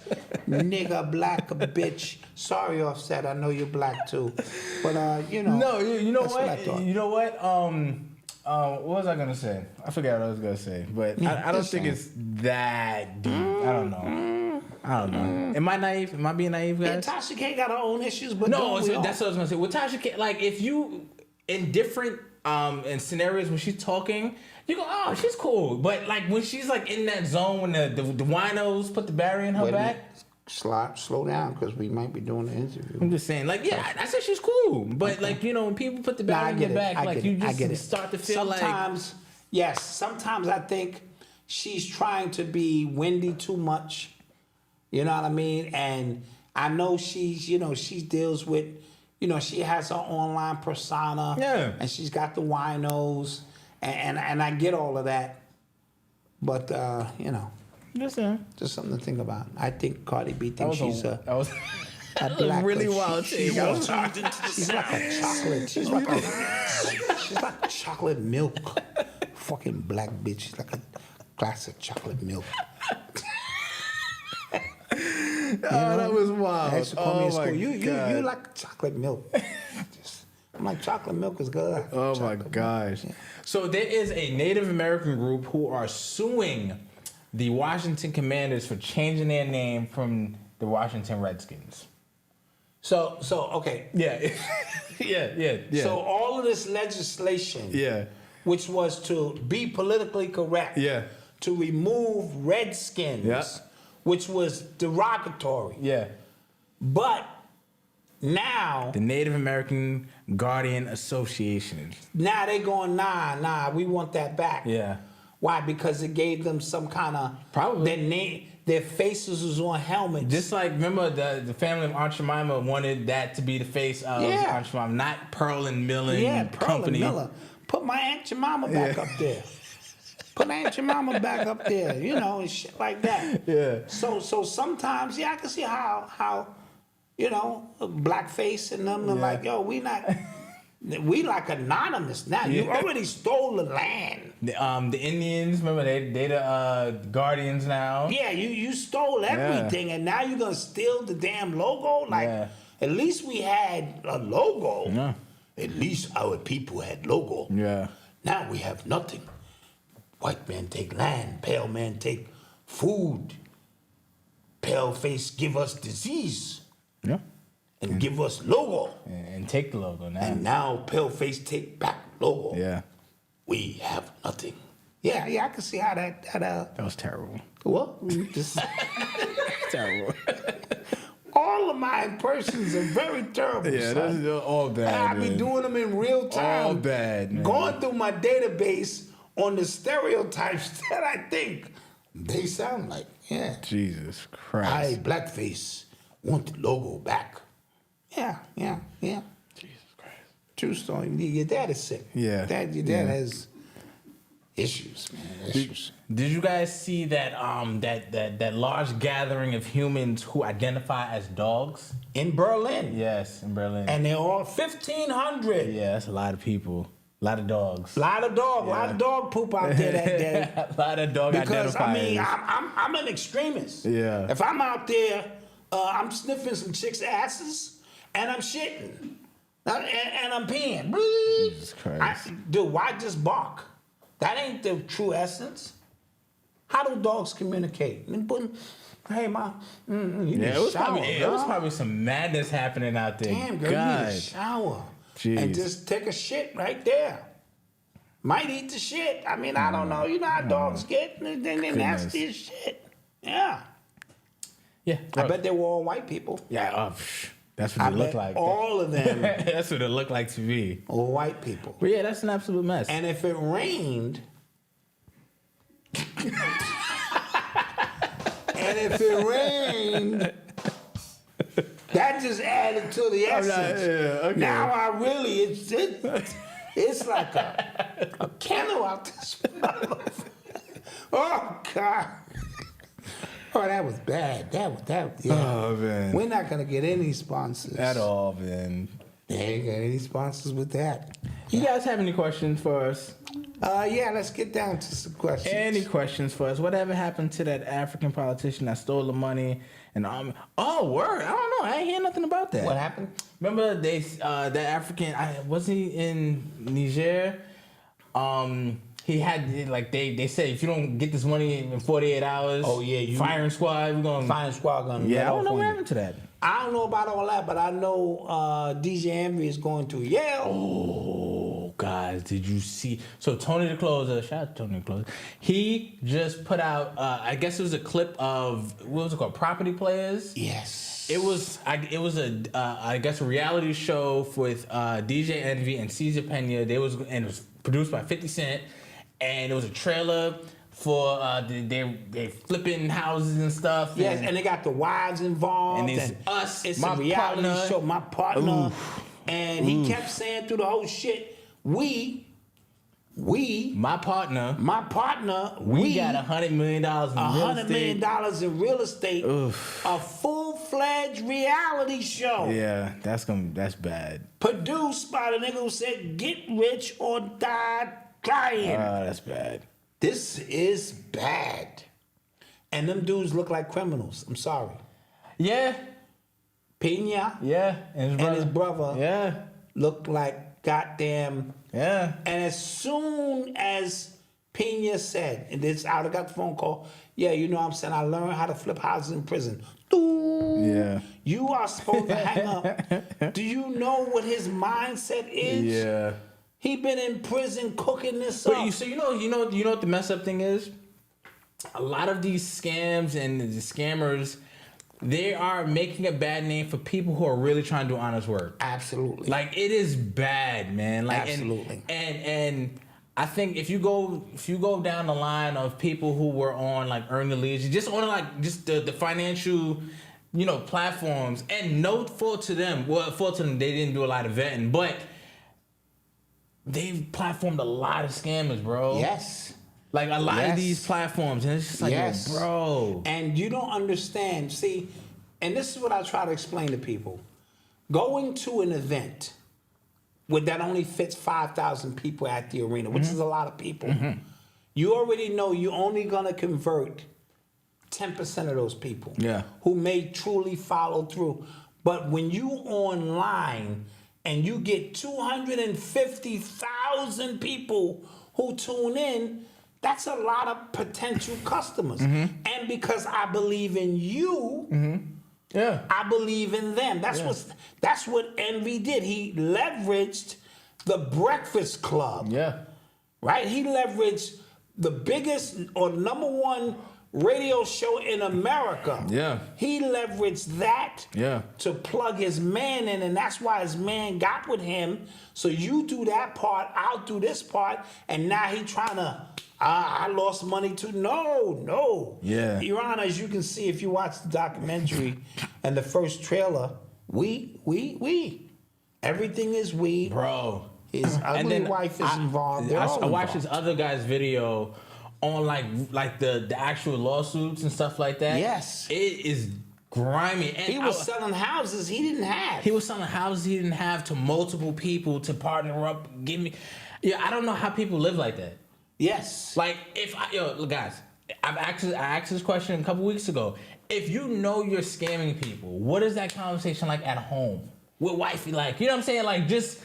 nigga black bitch. Sorry, Offset, I know you're black too. But, you know. No, you know that's what? I thought. You know what? What was I gonna say? I forgot what I was gonna say, but I don't think it's that deep. I don't know. Am I naive? Am I being naive, guys? Yeah, Tasha K got her own issues, but no, that's what I was gonna say. With Tasha K, like if you in different in scenarios when she's talking, you go, oh, she's cool. But like when she's like in that zone when the winos put the barrier in her back. Slow down, because we might be doing an interview. I'm just saying, like, yeah, I said she's cool, but like, you know, when people put the barrier in your back, like you just start to feel sometimes, yes, sometimes I think she's trying to be windy too much. You know what I mean? And I know she's, you know, she deals with, you know, she has her online persona, and she's got the winos, and I get all of that, but you know. Just something to think about. I think Cardi B thinks she's a black really wild she's like a chocolate. She's like chocolate milk. Fucking black bitch. She's like a glass of chocolate milk. That was wild. They used to call me in school. You like chocolate milk. I'm like, chocolate milk is good. Oh my gosh. Yeah. So there is a Native American group who are suing the Washington Commanders for changing their name from the Washington Redskins. So okay. Yeah. yeah. So all of this legislation, which was to be politically correct, to remove Redskins, which was derogatory. But now the Native American Guardian Association. Now they going, nah, we want that back. Why? Because it gave them some kind of their faces was on helmets. Just like, remember the family of Aunt Jemima wanted that to be the face of Aunt Jemima, not Pearl and Millen Company. And Miller. Put my Aunt Jemima back up there. Put Aunt Jemima back up there, you know, and shit like that. So sometimes, I can see how you know, blackface and them are like, yo, we like anonymous now. You already stole the land. The Indians, remember they the guardians now. Yeah, you stole everything, and now you're gonna steal the damn logo. Like, at least we had a logo. At least our people had logo. Now we have nothing. White man take land, pale man take food. Pale face give us disease. And give us logo. And take the logo now. And now Paleface take back logo. We have nothing. Yeah, I can see how that was terrible. What? Terrible. All all of my impressions are very terrible. Yeah, son. that's all bad. I be man. doing them in real time. All bad, man. Going through my database on the stereotypes that I think they sound like. Yeah. Jesus Christ. I, blackface, want the logo back. Yeah. Jesus Christ. True story. Your dad is sick. Yeah. Your dad has issues, man. Issues. Did you guys see that that large gathering of humans who identify as dogs? In Berlin. Yes, in Berlin. And they're all 1,500. Yeah, that's a lot of people. A lot of dogs. A lot of dog poop out there that day. A lot of dog Because I mean, identifiers. I'm an extremist. Yeah. If I'm out there, I'm sniffing some chicks' asses and I'm shitting and I'm peeing. Jesus Christ. Dude, why just bark? That ain't the true essence. How do dogs communicate? Hey, ma, you need Yeah, a it was shower, probably some madness happening out there. Damn, girl, God. you need a shower. Jeez. And just take a shit right there. Might eat the shit. I mean, I don't know. You know how dogs get? They're nasty as shit. Yeah. Yeah. I bet they were all white people. Yeah, that's what I it looked bet like. all of them That's what it looked like to me. were white people. But yeah, that's an absolute mess. And if it rained, that just added to the essence. Now I really, it's like a candle out this motherfucker. Oh, God. Oh, that was bad. That yeah. Oh, man. We're not going to get any sponsors. At all, man. They ain't got any sponsors with that. You guys have any questions for us? Yeah, let's get down to some questions. Any questions for us? Whatever happened to that African politician that stole the money? And oh, word! I don't know. I ain't hear nothing about that. What happened? Remember that African? Was he in Niger? He had like they said if you don't get this money in 48 hours, oh yeah, firing squad. We're gonna firing squad gonna. Yeah, I don't know what happened to that. I don't know about all that, but I know DJ Envy is going to Yale. Oh, guys, did you see? So Tony the Closer, shout out to Tony the Closer. He just put out, I guess it was a clip of, what was it called, Property Players? Yes. It was I guess a reality show with DJ Envy and Caesar Pena. And it was produced by 50 Cent, and it was a trailer for they flipping houses and stuff. Yes, and they got the wives involved. And it's us, it's my a reality partner. show, my partner. Oof. And he kept saying through the whole shit, my partner, we got $100 million in real estate. $100 million in real estate. Oof. A full-fledged reality show. Yeah, that's bad. Produced by the nigga who said, "Get rich or die trying." That's bad. This is bad. And them dudes look like criminals. I'm sorry. Yeah. Pena. Yeah. And his brother. Yeah. Look like goddamn. Yeah. And as soon as Pena said, and this, I got the phone call, yeah, you know what I'm saying, I learned how to flip houses in prison. Yeah. You are supposed to hang up. Do you know what his mindset is? Yeah. He been in prison cooking this But up. you know what the mess up thing is? A lot of these scams and the scammers, they are making a bad name for people who are really trying to do honest work. Absolutely. Like, it is bad, man. Like, absolutely. And I think if you go down the line of people who were on like Earn the Leisure, just on like just the financial, platforms, and no fault to them. Well, fault to them, they didn't do a lot of vetting, but they've platformed a lot of scammers, bro. Yes. Like a lot of these platforms, and it's just like, yo, bro. And you don't understand. See, and this is what I try to explain to people. Going to an event that only fits 5,000 people at the arena, which is a lot of people, you already know you're only going to convert 10% of those people who may truly follow through. But when you online and you get 250,000 people who tune in, that's a lot of potential customers. And because I believe in you, I believe in them. That's what Envy did. He leveraged the Breakfast Club. Yeah. Right? He leveraged the biggest or number one radio show in America. Yeah. He leveraged that Yeah. to plug his man in, and that's why his man got with him. So you do that part, I'll do this part, and now he trying to, I lost money too. No. Yeah. Your Honor, as you can see if you watch the documentary and the first trailer, we. Everything is we. Bro. His ugly wife is involved. I watched this other guy's video on like the actual lawsuits and stuff like that. Yes. It is grimy. And He was selling houses he didn't have. He was selling houses he didn't have to multiple people to partner up. I don't know how people live like that. Yes. Like guys, I asked this question a couple weeks ago. If you know you're scamming people, what is that conversation like at home with wifey? Like, you know what I'm saying? Like, just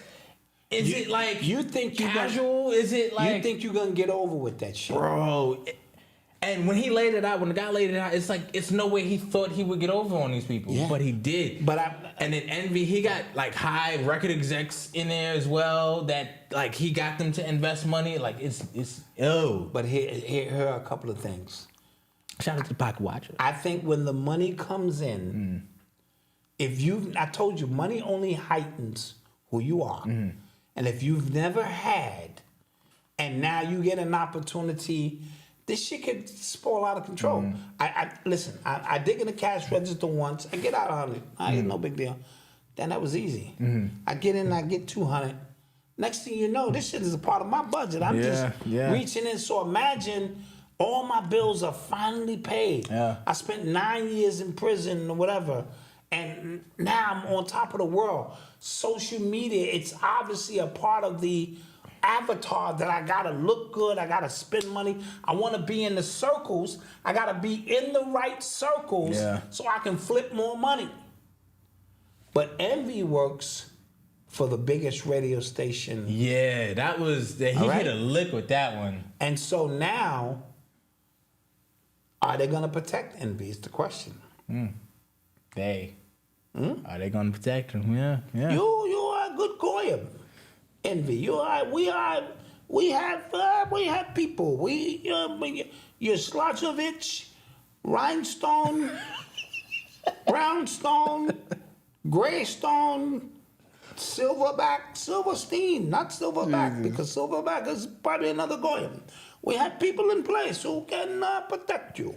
is it like you think you casual? Is it like you think you're gonna get over with that shit, bro? And when he laid it out, when the guy laid it out, it's like it's no way he thought he would get over on these people, but he did. And then Envy, he got like high record execs in there as well. That like he got them to invest money. Like it's But here are a couple of things. Shout out to the Pocket Watcher. I think when the money comes in, I told you, money only heightens who you are. And if you've never had, and now you get an opportunity, this shit could spoil out of control. Listen, I dig in the cash register once, I get out 100, no big deal. Then that was easy. I get in, I get 200. Next thing you know, this shit is a part of my budget. I'm just reaching in. So imagine all my bills are finally paid. I spent 9 years in prison or whatever. And now I'm on top of the world. Social media, it's obviously a part of the avatar that I gotta look good, I gotta spend money. I wanna be in the circles. I gotta be in the right circles so I can flip more money. But Envy works for the biggest radio station. Yeah, that was, he hit a lick with that one. And so now, are they gonna protect Envy is the question. Are they gonna protect him? Yeah. You are a good goyim, Envy. We have people. You're Slachovich, Rhinestone, Brownstone, Greystone, Silverstein, not Silverback, because Silverback is probably another goyim. We have people in place who can protect you.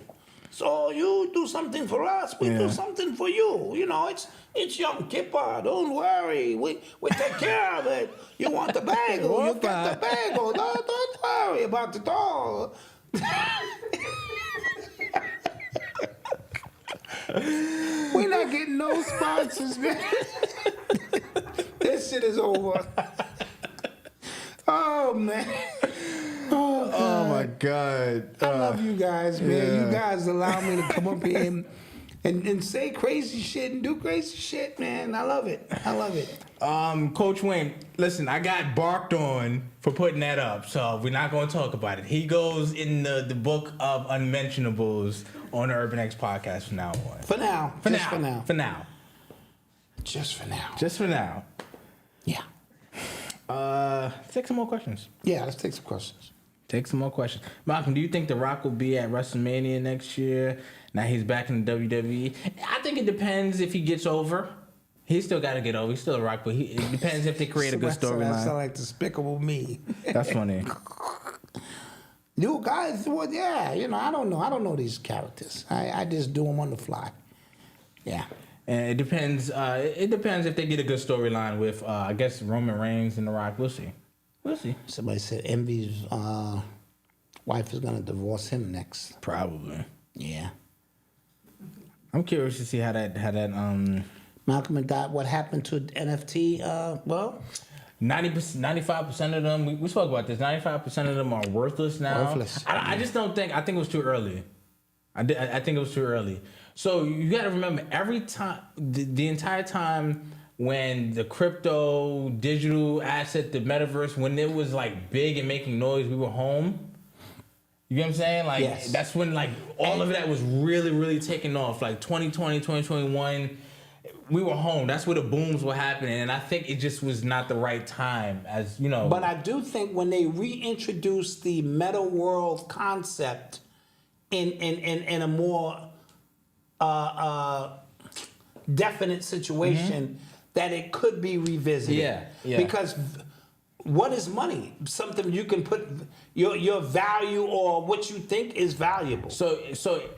So you do something for us, we do something for you. You know, it's Yom Kippur. Don't worry, we take care of it. You want the bagel, you get the bagel. Don't worry about it all. We're not getting no sponsors, man. This shit is over. Oh man. Oh my God. I love you guys, man. You guys allow me to come up here and say crazy shit and do crazy shit, man. I love it. Coach Wayne, listen, I got barked on for putting that up, so we're not going to talk about it. He goes in the book of unmentionables on the Urban X podcast from now on. For now. Just for now. Yeah. Take some more questions. Yeah, let's take some questions. Malcolm, do you think The Rock will be at WrestleMania next year? Now he's back in the WWE. I think it depends if he gets over. He's still got to get over. He's still a Rock, but it depends if they create a good storyline. That sounds like Despicable Me. That's funny. You guys, well, yeah, I don't know. I don't know these characters. I just do them on the fly. Yeah. And it depends. It depends if they get a good storyline with, I guess, Roman Reigns and The Rock. We'll see. Somebody said Envy's wife is gonna divorce him next. Probably. Yeah. I'm curious to see how that Malcolm and Dot, what happened to NFT? 95% of them. We spoke about this. 95% of them are worthless now. I just don't think. I think it was too early. I think it was too early. So you got to remember, every time, the entire time when the crypto, digital asset, the metaverse, when it was like big and making noise, we were home. You get what I'm saying? Like, that's when like all of that was really, really taking off. Like 2020, 2021, we were home. That's where the booms were happening. And I think it just was not the right time, as you know. But I do think when they reintroduced the meta world concept in a more definite situation that it could be revisited. Yeah. Because what is money? Something you can put your value or what you think is valuable. So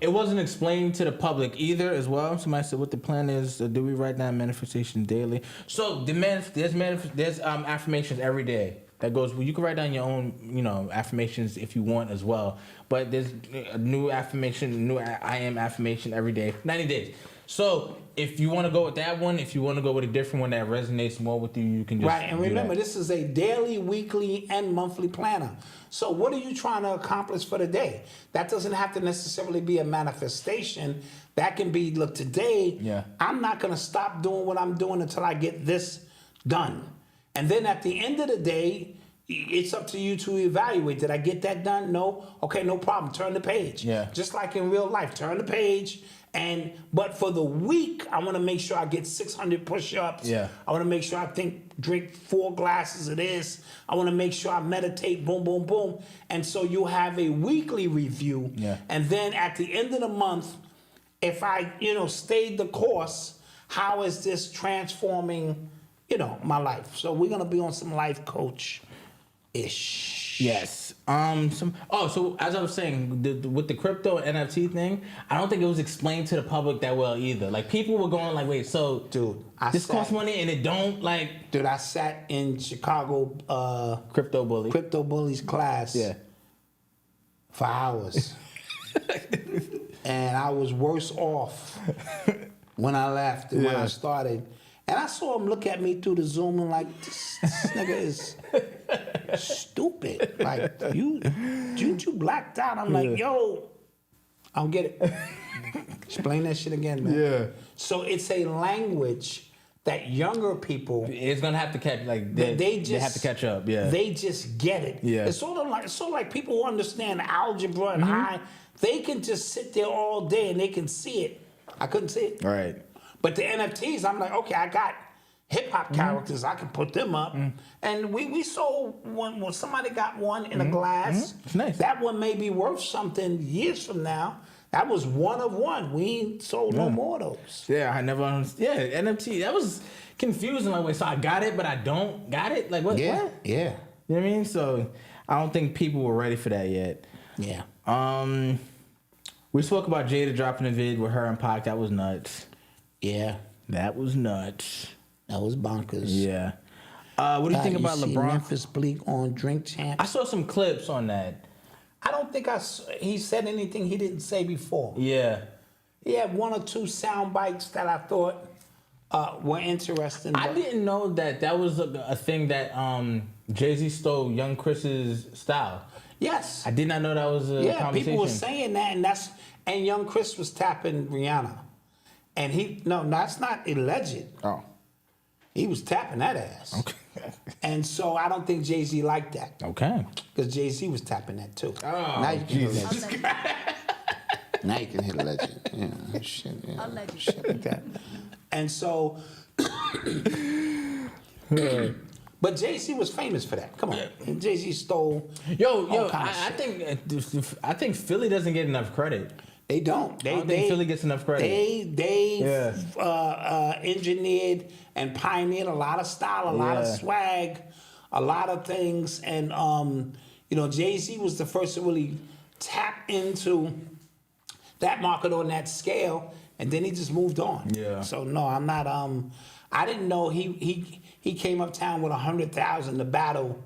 it wasn't explained to the public either as well. Somebody said what the plan is. Do we write down manifestation daily? So there's affirmations every day. That goes. Well, you can write down your own, affirmations if you want as well. But there's a new affirmation, new I am affirmation every day, 90 days. So if you want to go with that one, if you want to go with a different one that resonates more with you, you can just right. And remember, this is a daily, weekly, and monthly planner. So what are you trying to accomplish for the day? That doesn't have to necessarily be a manifestation. That can be, look, today, I'm not going to stop doing what I'm doing until I get this done. And then at the end of the day, it's up to you to evaluate. Did I get that done? No? Okay, no problem. Turn the page. Yeah. Just like in real life, turn the page. But for the week, I want to make sure I get 600 push-ups. Yeah. I want to make sure I drink 4 glasses of this. I want to make sure I meditate, boom, boom, boom. And so you have a weekly review. Yeah. And then at the end of the month, if I, stayed the course, how is this transforming, my life? So we're going to be on some life coach-ish. Yes. So as I was saying, with the crypto NFT thing, I don't think it was explained to the public that well either. Like people were going like, wait, so dude, this costs money and it don't like. Dude, I sat in Chicago Crypto Bullies class. Yeah. For hours. And I was worse off when I left than when I started. And I saw him look at me through the Zoom and like, this nigga is stupid. Like, you blacked out. I'm like, yo, I don't get it. Explain that shit again, man. Yeah. So it's a language that younger people... It's going to have to catch, like, they have to catch up, yeah. They just get it. Yeah. It's sort of like people who understand algebra and they can just sit there all day and they can see it. I couldn't see it. Right. But the NFTs, I'm like, okay, I got hip-hop characters. I can put them up. And we sold one. When somebody got one in a glass, It's nice. that one may be worth something years from now. That was one of one. We ain't sold no more of those. Yeah, I never understood. Yeah, NFT. That was confusing. Like, wait, so I got it, but I don't got it? Like, what? Yeah, what? yeah. You know what I mean? So I don't think people were ready for that yet. Yeah. We spoke about Jada dropping a vid with her and Pac. That was nuts. Yeah. That was nuts. That was bonkers. Yeah. What do you think about LeBron? Memphis Bleak on Drink Champs? I saw some clips on that. I don't think he said anything he didn't say before. Yeah. He had 1 or 2 sound bites that I thought were interesting. I didn't know that was a thing that Jay-Z stole Young Chris's style. Yes. I did not know that was a conversation. People were saying that, and Young Chris was tapping Rihanna. And that's not alleged. Oh. He was tapping that ass. Okay. And so I don't think Jay-Z liked that. Okay. Because Jay-Z was tapping that too. Oh, now you can Jesus. hit legend. Now you can hit a legend. Yeah, shit, yeah. Shit like that. And so... But Jay-Z was famous for that. Come on. And Jay-Z stole... I think Philly doesn't get enough credit. They don't. I don't think Philly gets enough credit. They engineered and pioneered a lot of style, a lot of swag, a lot of things. And, Jay-Z was the first to really tap into that market on that scale. And then he just moved on. Yeah. So, no, I'm not... I didn't know he came uptown with 100,000 to battle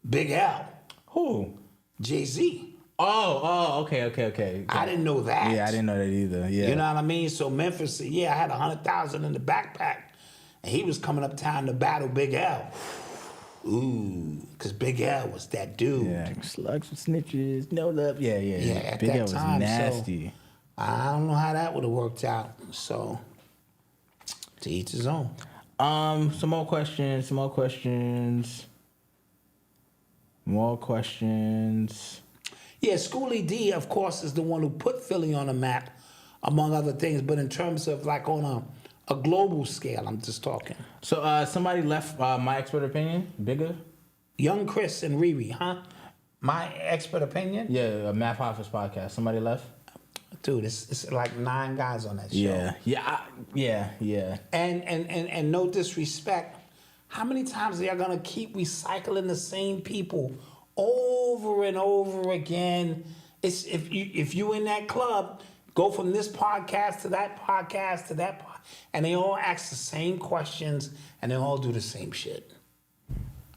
Big L. Who? Jay-Z. Oh, okay. I didn't know that. Yeah, I didn't know that either. Yeah. You know what I mean? So Memphis, I had 100,000 in the backpack, and he was coming uptown to battle Big L. Ooh, because Big L was that dude. Yeah, slugs and snitches, no love. Yeah. At Big that L was time, nasty. So I don't know how that would have worked out. So to each his own. Some more questions. Yeah, Schoolie D, of course, is the one who put Philly on the map, among other things. But in terms of like on a global scale, I'm just talking. So somebody left My Expert Opinion, Bigger? Young Chris and Riri, huh? My expert opinion? Yeah, a Matt Hoffa's podcast. Somebody left? Dude, it's like 9 guys on that show. Yeah. And no disrespect, how many times are y'all gonna keep recycling the same people over and over again? It's if you in that club, go from this podcast to that podcast to that and they all ask the same questions and they all do the same shit.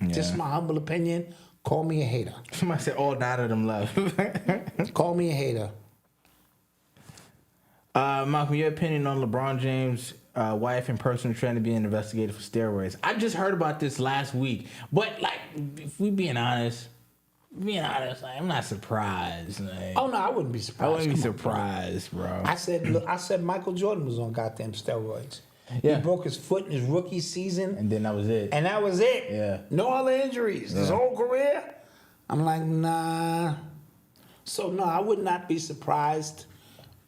Yeah. Just my humble opinion. Call me a hater. Somebody said all 9 of them left. Call me a hater. Malcolm, your opinion on LeBron James' wife and personal trainer being investigated for steroids? I just heard about this last week, but like, if we being honest, like, I'm not surprised. Like, Oh no, I wouldn't be surprised. I wouldn't be Come on, surprised, bro. I said Michael Jordan was on goddamn steroids. Yeah. He broke his foot in his rookie season. And then that was it. And that was it. Yeah. No other injuries. His Yeah. whole career. I'm like, nah. So no, I would not be surprised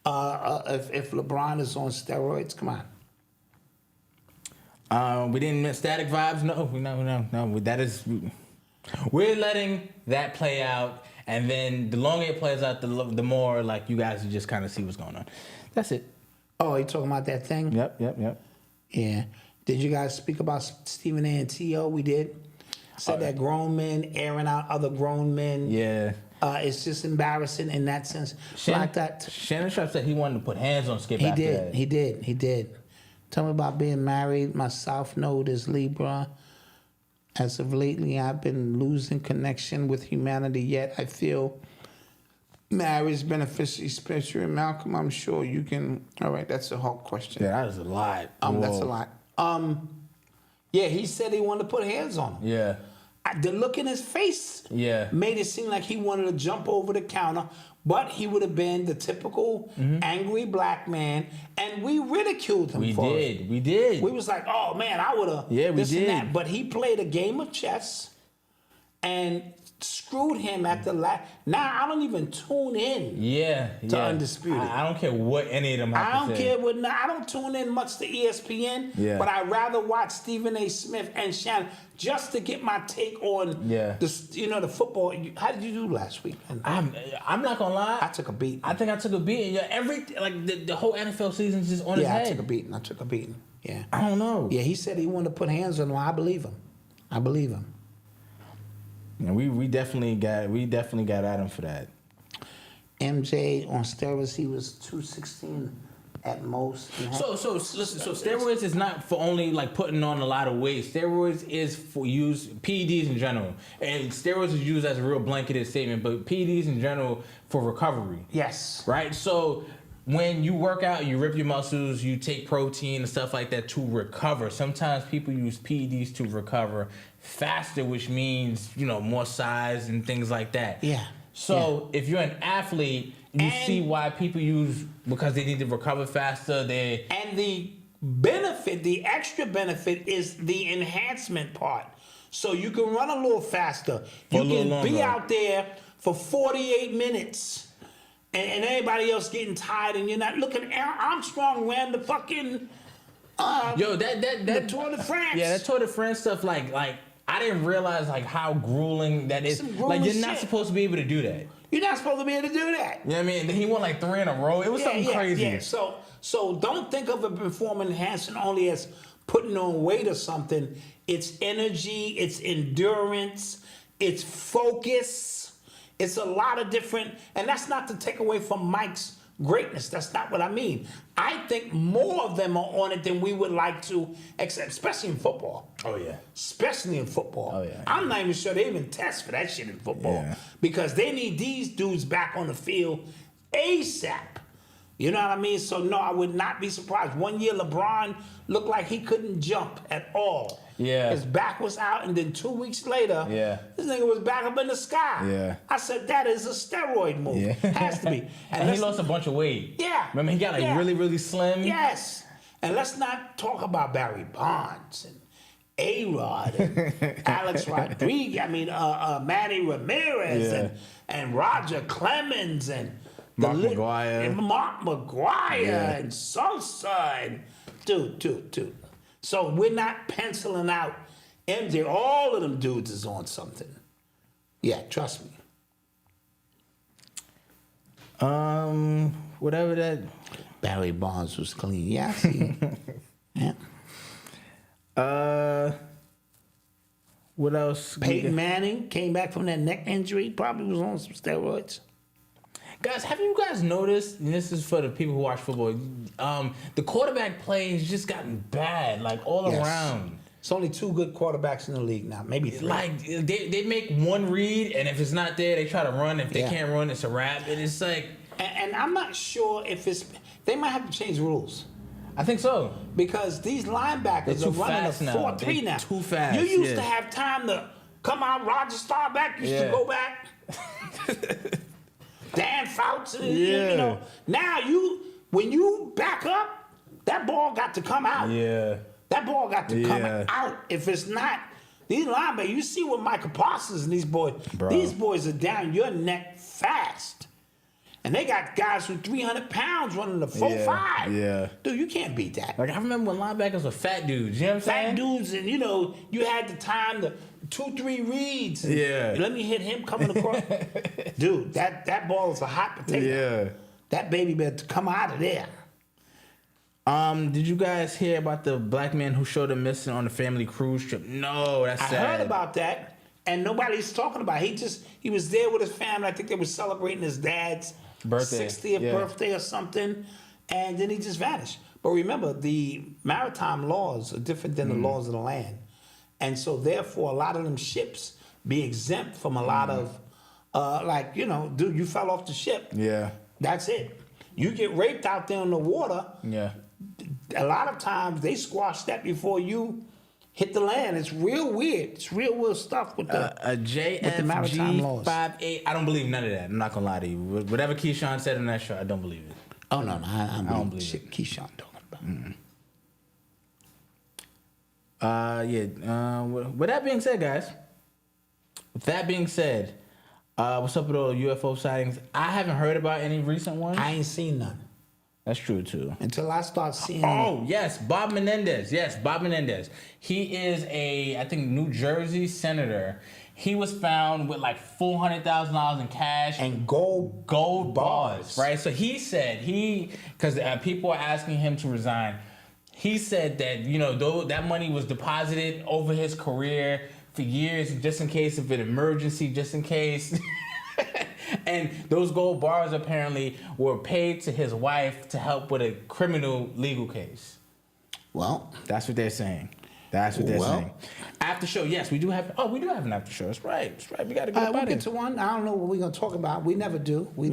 if LeBron is on steroids. Come on. We didn't miss Static Vibes. No. That is, we're letting that play out, and then the longer it plays out, the more like you guys just kind of see what's going on. That's it. Oh, you talking about that thing? Yep. Yeah. Did you guys speak about Stephen A. and T.O.? We did. Said that grown men airing out other grown men. Yeah. It's just embarrassing in that sense. Like that. Shannon Sharp said he wanted to put hands on Skip after that. He did. Tell me about being married. My South Node is Libra. As of lately, I've been losing connection with humanity, yet I feel marriage beneficially spiritual. Malcolm, I'm sure you can. All right, that's a whole question. Yeah, that is a lot. That's a lot. Yeah, he said he wanted to put hands on him. Yeah. The look in his face made it seem like he wanted to jump over the counter, but he would have been the typical angry black man, and we ridiculed him for it. We did. We was like, oh man, I would have this did. and that. But he played a game of chess and screwed him at the last. Now I don't even tune in to Undisputed. I don't care what any of them have I to don't say. care what. I don't tune in much to ESPN, but I'd rather watch Stephen A. Smith and Shannon just to get my take on the football. How did you do last week? I'm not gonna lie. I took a beating. I think I took a beating. Yeah, the whole NFL season's just on his head. I took a beating. Yeah. I don't know. Yeah, he said he wanted to put hands on him. I believe him. And we definitely got at him for that. MJ on steroids, he was 216 at most. So listen. So steroids is not for only like putting on a lot of weight. Steroids is for use PEDs in general, and steroids is used as a real blanketed statement. But PEDs in general for recovery. Yes. Right. So when you work out, you rip your muscles, you take protein and stuff like that to recover. Sometimes people use PEDs to recover faster, which means, more size and things like that. Yeah. So if you're an athlete, you see why people use, because they need to recover faster. And the benefit, the extra benefit is the enhancement part. So you can run a little faster. You can be out there for 48 minutes. And everybody else getting tired, and you're not looking. Armstrong ran the fucking the Tour de France. Yeah, that Tour de France stuff. Like I didn't realize like how grueling that is. Like you're not supposed to be able to do that. You're not supposed to be able to do that. You know what I mean? He won like 3 in a row. It was something crazy. Yeah. So don't think of a performance enhancement only as putting on weight or something. It's energy. It's endurance. It's focus. It's a lot of different, and that's not to take away from Mike's greatness. That's not what I mean. I think more of them are on it than we would like to accept, especially in football. Oh, yeah. Especially in football. Oh, yeah. I'm not even sure they even test for that shit in football because they need these dudes back on the field ASAP. You know what I mean? So, no, I would not be surprised. One year, LeBron looked like he couldn't jump at all. Yeah. His back was out, and then 2 weeks later, this nigga was back up in the sky. Yeah. I said, that is a steroid move. Yeah. Has to be. And he lost a bunch of weight. Yeah. Remember, he got like really, really slim? Yes. And let's not talk about Barry Bonds and A-Rod and Alex Rodriguez. I mean, Manny Ramirez and Roger Clemens and Mark McGuire and Sosa and dude. So we're not penciling out MJ. All of them dudes is on something. Yeah, trust me. Whatever that. Barry Bonds was clean. Yeah, I see. Yeah. What else? Peyton Manning came back from that neck injury. Probably was on some steroids. Guys, have you guys noticed, and this is for the people who watch football, the quarterback play has just gotten bad, like all around. It's only 2 good quarterbacks in the league now, maybe 3. Like, they make one read, and if it's not there, they try to run. If they can't run, it's a wrap. And it's like... And I'm not sure if it's... They might have to change rules. I think so. Because these linebackers are running a 4-3 now. Too fast. You used to have time to come out. Roger Staubach used to go back. Dan Fouts, you know. Now when you back up, that ball got to come out. Yeah. That ball got to come out. If it's not, these linebackers, you see what Michael Parsons and these boys, these boys are down your neck fast. And they got guys from 300 pounds running the 4.5. Yeah. Dude, you can't beat that. Like, I remember when linebackers were fat dudes. You know what I'm saying? Fat dudes, and you know, you had the time to 2-3 reads. Yeah. Let me hit him coming across. Dude, that ball is a hot potato. Yeah. That baby better come out of there. Did you guys hear about the black man who showed up missing on the family cruise trip? No, that's sad. I heard about that, and nobody's talking about it. He was there with his family. I think they were celebrating his dad's birthday. 60th birthday or something, and then he just vanished. But remember, the maritime laws are different than the laws of the land. And so therefore, a lot of them ships be exempt from a lot of, like, you know, dude, you fell off the ship. Yeah. That's it. You get raped out there in the water. Yeah. A lot of times they squash that before you hit the land. It's real weird. It's real weird stuff with the maritime laws. JFG58. I don't believe none of that. I'm not gonna lie to you. Whatever Keyshawn said in that show, I don't believe it. Oh no, I don't believe shit Keyshawn talking about. With that being said, guys. With that being said, what's up with all UFO sightings? I haven't heard about any recent ones. I ain't seen none. That's true too. Until I start seeing. Oh yes, Bob Menendez. Yes, Bob Menendez. He is I think New Jersey senator. He was found with like $400,000 in cash and gold bars. Right. So he said because people are asking him to resign. He said that that money was deposited over his career for years, just in case of an emergency, just in case. And those gold bars apparently were paid to his wife to help with a criminal legal case. Well, that's what they're saying. That's what they're saying. After show, yes, we do have an after show. That's right. That's right. We got to get we'll get to one. I don't know what we're gonna talk about. We never do. We'll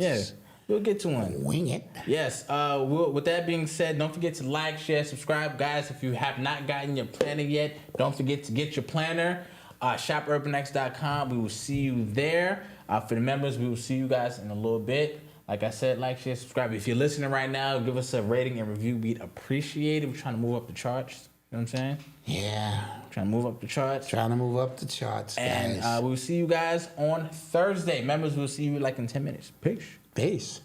get to one. Wing it. Yes. With that being said, don't forget to like, share, subscribe, guys. If you have not gotten your planner yet, don't forget to get your planner. ShopUrbanX.com. We will see you there. For the members, we will see you guys in a little bit. Like I said, like, share, subscribe. If you're listening right now, give us a rating and review. We'd appreciate it. We're trying to move up the charts. You know what I'm saying? Yeah. Trying to move up the charts. Guys. And we'll see you guys on Thursday. Members, we'll see you like in 10 minutes. Peace.